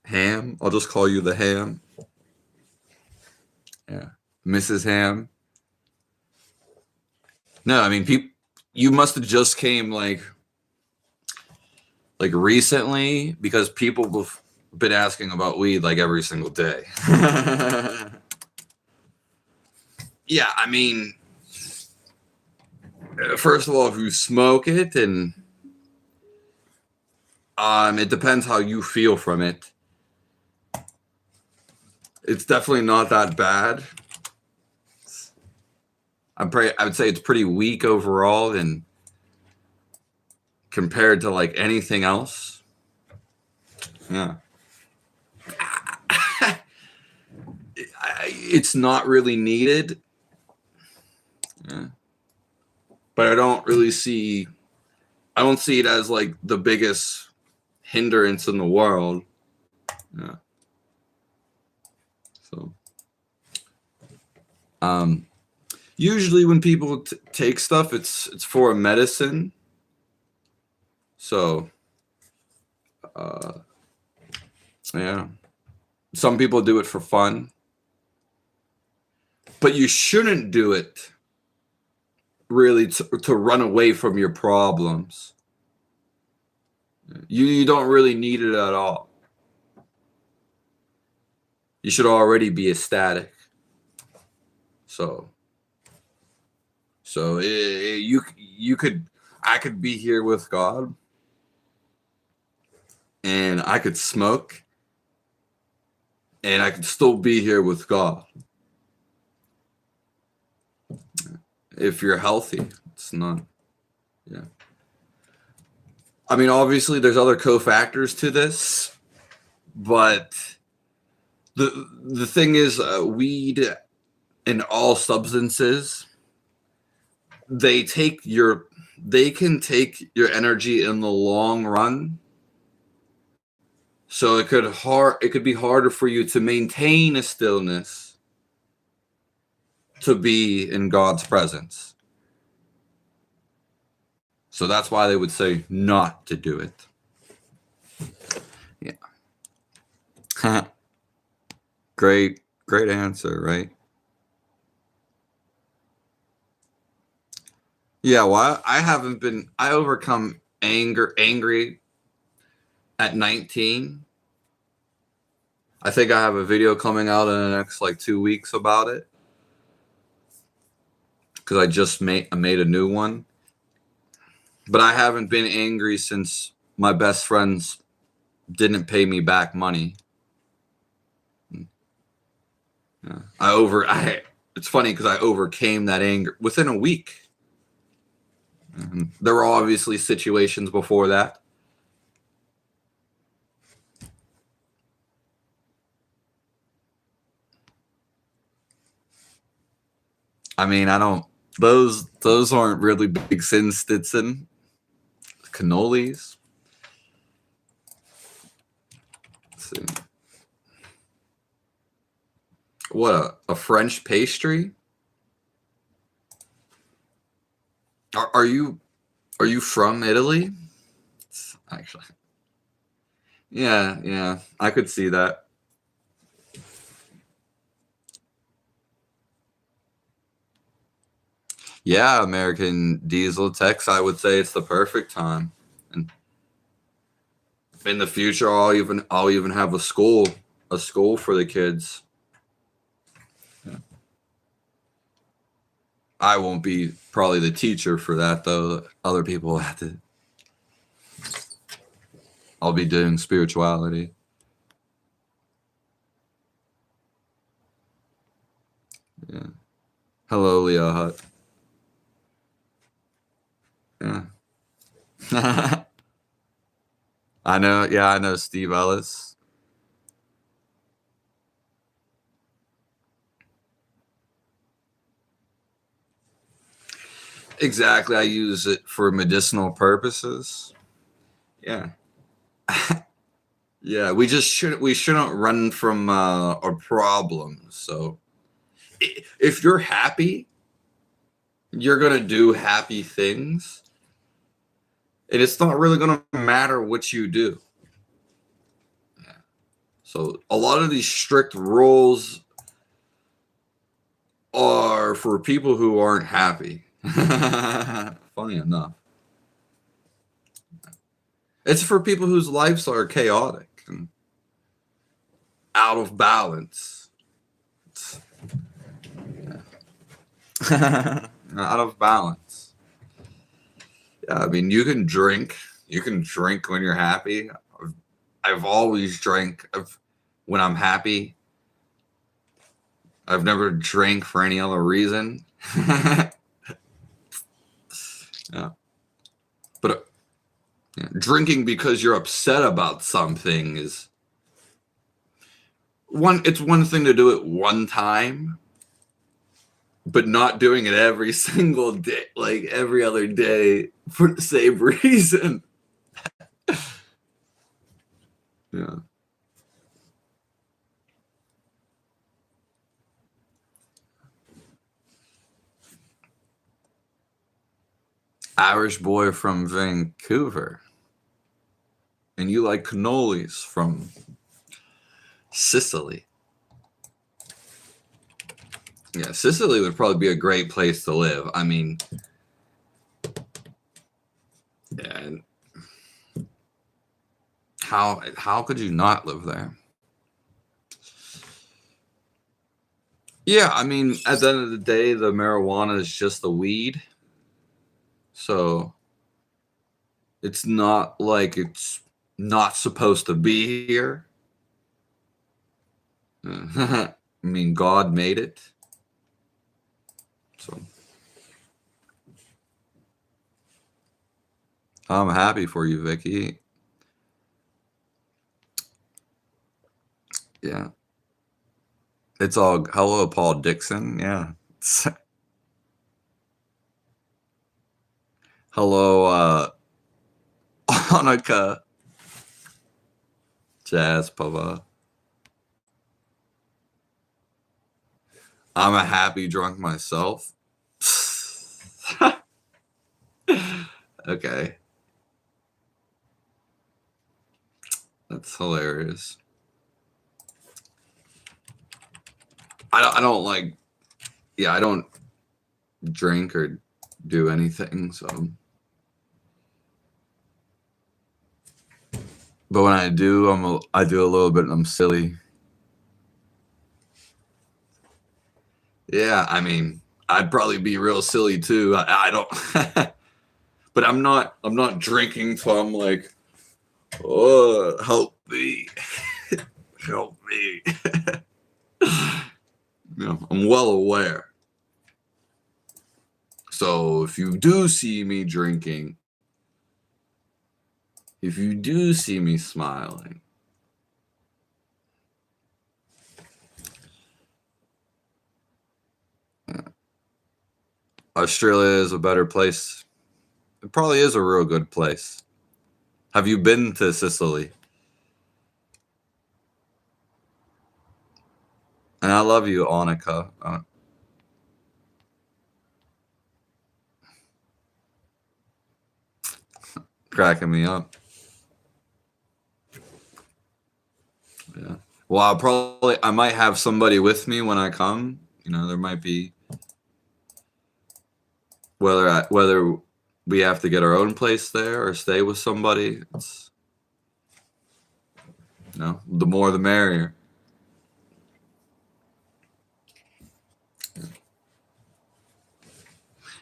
Speaker 1: Ham. I'll just call you the Ham. Yeah, Mrs. Ham. No, I mean, you must have just came like recently, because people have been asking about weed like every single day. Yeah, I mean, first of all, if you smoke it, and it depends how you feel from it. It's definitely not that bad. I would say it's pretty weak overall, and compared to like anything else. Yeah. It's not really needed. Yeah. But I don't see it as like the biggest hindrance in the world. Yeah. So, usually when people take stuff, it's for a medicine. So, yeah, some people do it for fun, but you shouldn't do it really to run away from your problems. You don't really need it at all. You should already be ecstatic. So I could be here with God, and I could smoke, and I could still be here with God. If you're healthy, it's not. Yeah. I mean, obviously, there's other cofactors to this, but the thing is, weed and all substances, they can take your energy in the long run. So it could be harder for you to maintain a stillness to be in God's presence. So that's why they would say not to do it. Yeah. Great answer, right? Yeah, well, I overcome angry at 19. I think I have a video coming out in the next like 2 weeks about it, because I just made a new one. But I haven't been angry since my best friends didn't pay me back money. Yeah. It's funny because I overcame that anger within a week. And there were obviously situations before that. I mean, those aren't really big sins, Stinson. Cannolis. Let's see. What, a French pastry? Are you from Italy? Actually, yeah, I could see that. Yeah, American Diesel Techs, I would say it's the perfect time. And in the future, I'll even have a school for the kids. Yeah. I won't be probably the teacher for that, though. Other people have to. I'll be doing spirituality. Yeah. Hello, Leo Hut. Yeah. I know. Yeah, I know Steve Ellis. Exactly. I use it for medicinal purposes. Yeah. Yeah, we shouldn't run from our problems. So if you're happy, you're gonna do happy things, and it's not really gonna matter what you do. Yeah. So a lot of these strict rules are for people who aren't happy. Funny enough, it's for people whose lives are chaotic and out of balance. Out of balance. Yeah, I mean, you can drink. You can drink when you're happy. I've always drank when I'm happy. I've never drank for any other reason. Yeah. But yeah, drinking because you're upset about something is it's one thing to do it one time, but not doing it every single day, like every other day for the same reason. Yeah. Irish boy from Vancouver. And you like cannolis from Sicily. Yeah, Sicily would probably be a great place to live. I mean, and how could you not live there? Yeah, I mean, at the end of the day, the marijuana is just the weed. So it's not like it's not supposed to be here. I mean, God made it. So I'm happy for you, Vicky. Yeah. It's all hello, Paul Dixon. Yeah. Hello, Annika. Jazz Pava. I'm a happy drunk myself. Okay. That's hilarious. I don't like, yeah, I don't drink or do anything. So, but when I do, I do a little bit and I'm silly. Yeah, I mean, I'd probably be real silly too. I don't, but I'm not drinking, so I'm like, oh, help me, help me. You know, I'm well aware. So if you do see me drinking, if you do see me smiling, Australia is a better place. It probably is a real good place. Have you been to Sicily? And I love you, Annika. Cracking me up. Yeah. Well, I might have somebody with me when I come. You know, there might be whether we have to get our own place there or stay with somebody. It's, you know, the more the merrier.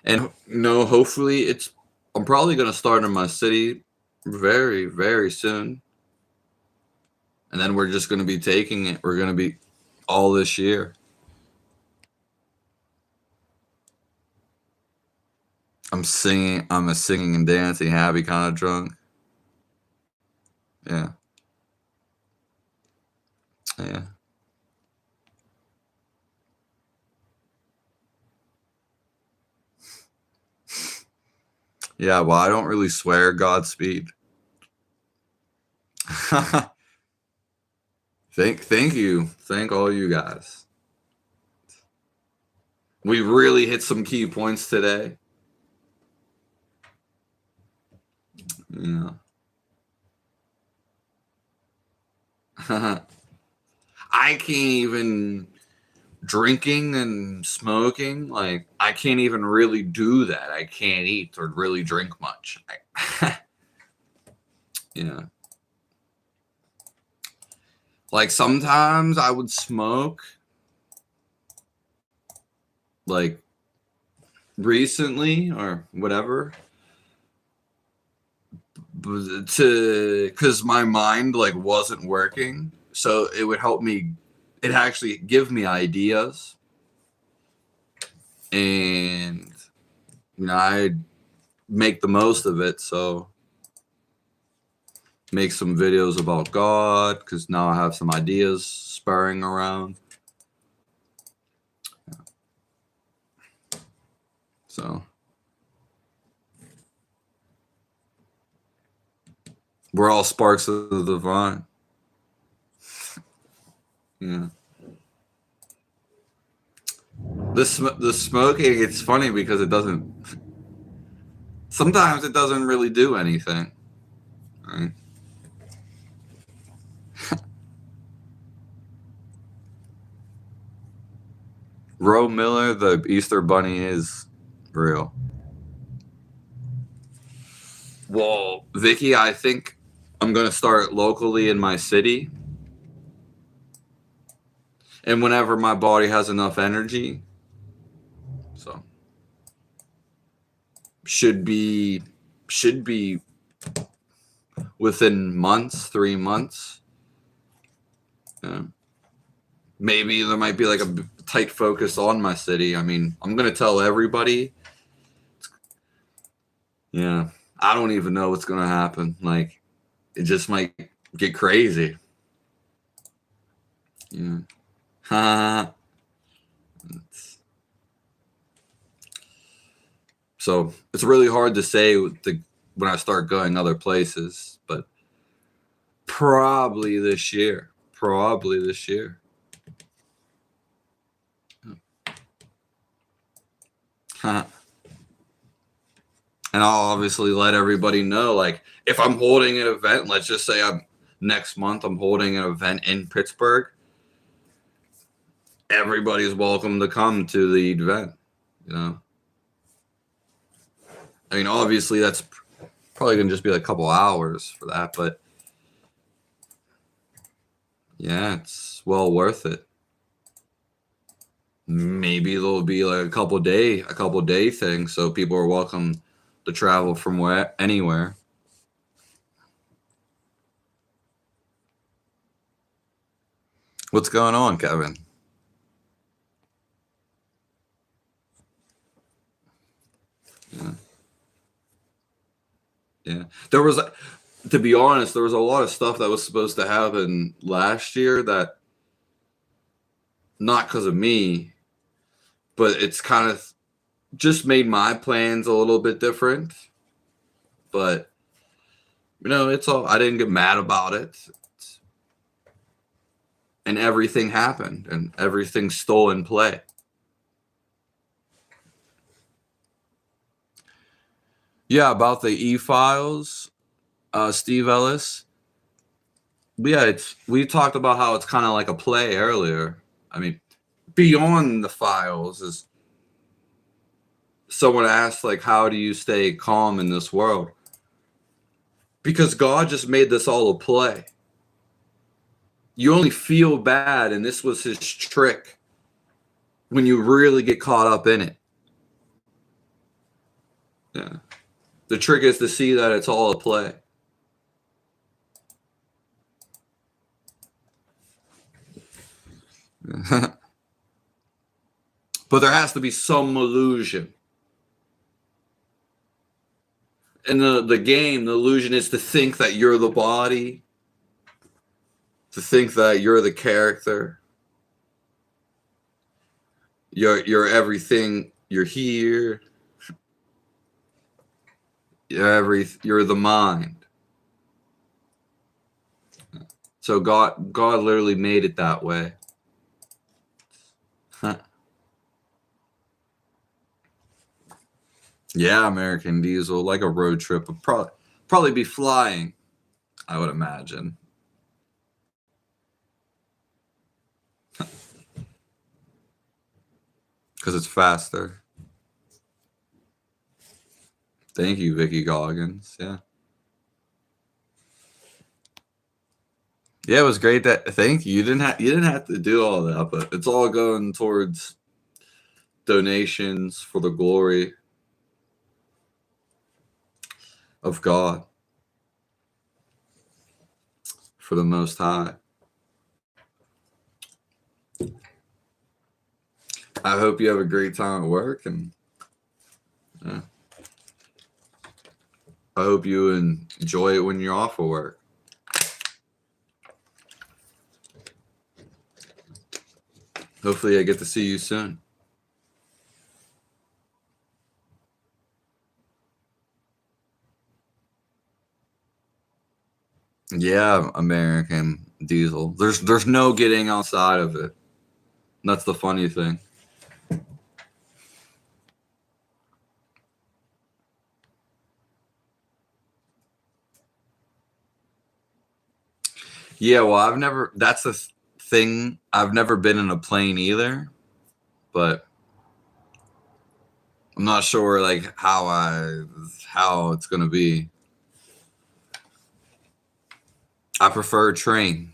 Speaker 1: And you know, hopefully I'm probably gonna start in my city very, very soon. And then we're just gonna be taking it. We're gonna be all this year. I'm a singing and dancing happy kind of drunk. Yeah. Yeah. Yeah, well, I don't really swear Godspeed. Thank you. Thank all you guys. We really hit some key points today. Yeah. I can't even drinking and smoking, like I can't even really do that. I can't eat or really drink much. Yeah. Like sometimes I would smoke, like recently or whatever, because my mind like wasn't working, so it would help me. It actually give me ideas, and I make the most of it. So make some videos about God, because now I have some ideas spurring around. So we're all sparks of the divine. Yeah. The smoking, it's funny because it doesn't. Sometimes it doesn't really do anything. Right? Ro Miller, the Easter Bunny, is real. Well, Vicky, I think I'm gonna start locally in my city, and whenever my body has enough energy, so should be within months, 3 months. Yeah. Maybe there might be like a tight focus on my city. I mean, I'm gonna tell everybody. Yeah, I don't even know what's gonna happen. Like, it just might get crazy. Yeah. So it's really hard to say when I start going other places, but probably this year. Probably this year. And I'll obviously let everybody know, like, if I'm holding an event, let's just say next month I'm holding an event in Pittsburgh, everybody's welcome to come to the event, you know. I mean, obviously that's probably gonna just be like a couple hours for that, but yeah, it's well worth it. Maybe there'll be like a couple day thing, so people are welcome to travel from anywhere. What's going on, Kevin? Yeah. Yeah. There was, to be honest, there was a lot of stuff that was supposed to happen last year that, not because of me, but it's kind of just made my plans a little bit different. But, it's all, I didn't get mad about it. And everything happened and everything's still in play. Yeah, about the e-files, Steve Ellis. Yeah, we talked about how it's kind of like a play earlier. I mean, beyond the files is, someone asked, like, how do you stay calm in this world? Because God just made this all a play. You only feel bad, and this was his trick, when you really get caught up in it. Yeah. The trick is to see that it's all a play. But there has to be some illusion. And the game, the illusion is to think that you're the body, to think that you're the character, you're everything, you're here. You're the mind. So God literally made it that way. Yeah, American Diesel, like a road trip, would probably be flying, I would imagine. Because it's faster. Thank you, Vicky Goggins. Yeah. Yeah, it was great thank you. You didn't have to do all that, but it's all going towards donations for the glory of God, for the Most High. I hope you have a great time at work, and I hope you enjoy it when you're off of work. Hopefully I get to see you soon. Yeah, American Diesel. There's no getting outside of it. That's the funny thing. Yeah, well, that's the thing. I've never been in a plane either, but I'm not sure like how it's gonna be. I prefer a train.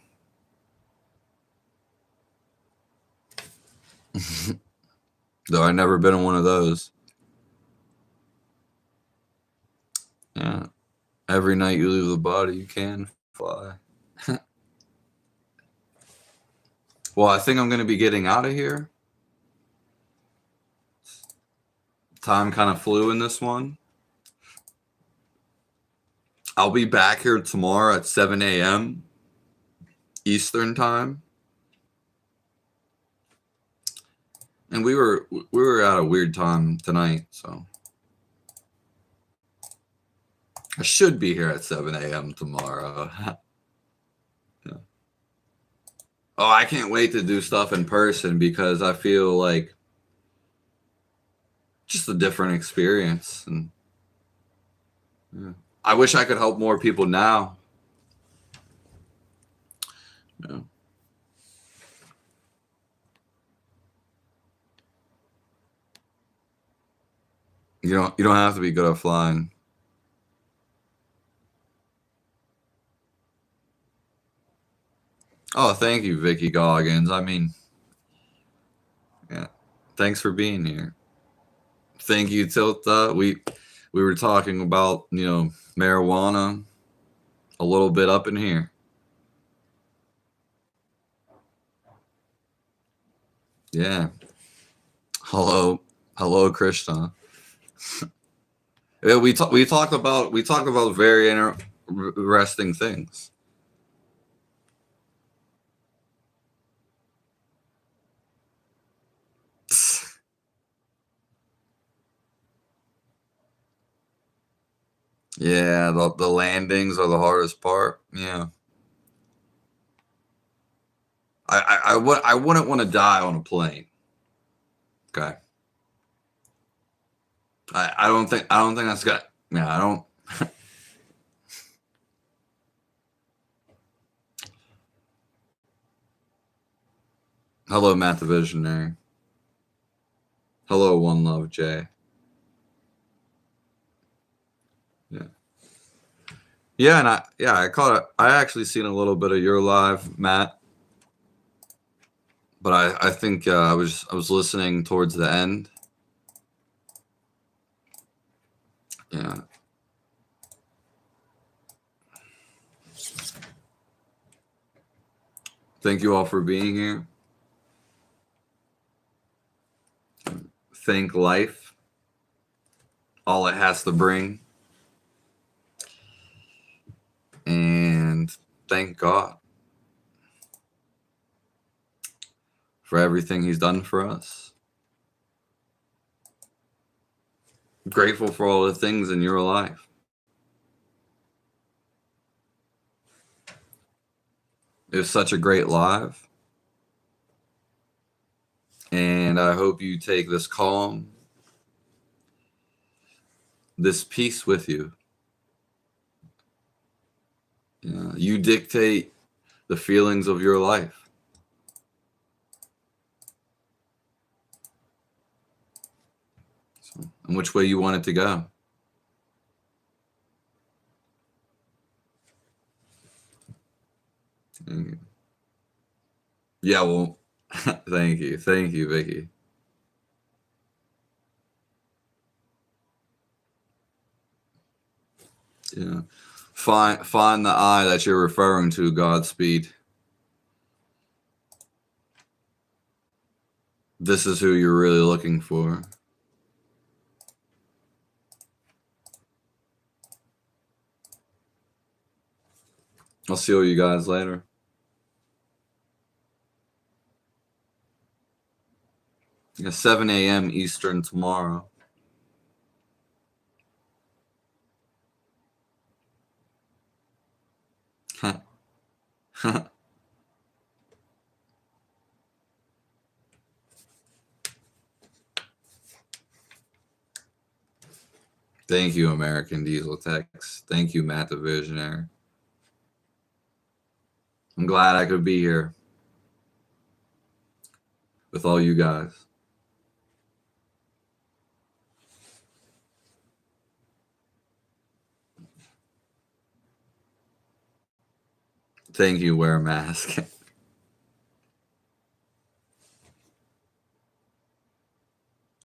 Speaker 1: Though I've never been in one of those. Yeah. Every night you leave the body, you can fly. Well, I think I'm gonna be getting out of here. Time kind of flew in this one. I'll be back here tomorrow at 7 a.m. Eastern time. And we were at a weird time tonight, so I should be here at 7 a.m. tomorrow. Yeah. Oh, I can't wait to do stuff in person because I feel like just a different experience. And yeah. I wish I could help more people now. Yeah. You don't have to be good at flying. Oh, thank you, Vicky Goggins. I mean, yeah. Thanks for being here. Thank you, Tilta. We were talking about, marijuana a little bit up in here. Yeah. Hello, Krishna. Yeah, we talked about very interesting things. Yeah, the landings are the hardest part. Yeah. I wouldn't want to die on a plane. Okay. I don't think that's got. Yeah, I don't. Hello, Matt the Visionary. Hello, One Love Jay. Yeah. Yeah, and I caught it. I actually seen a little bit of your live, Matt. But I think I was listening towards the end. Yeah. Thank you all for being here. Thank life, all it has to bring. And thank God for everything he's done for us. Grateful for all the things in your life. It was such a great live. And I hope you take this calm, this peace with you. You dictate the feelings of your life. And which way you want it to go. Thank you. Yeah, well, thank you. Thank you, Vicky. Yeah. Find the I that you're referring to, Godspeed. This is who you're really looking for. I'll see you guys later. Yeah, 7 a.m. Eastern tomorrow. Thank you, American Diesel Techs. Thank you, Matt the Visionary. I'm glad I could be here with all you guys. Thank you, wear a mask.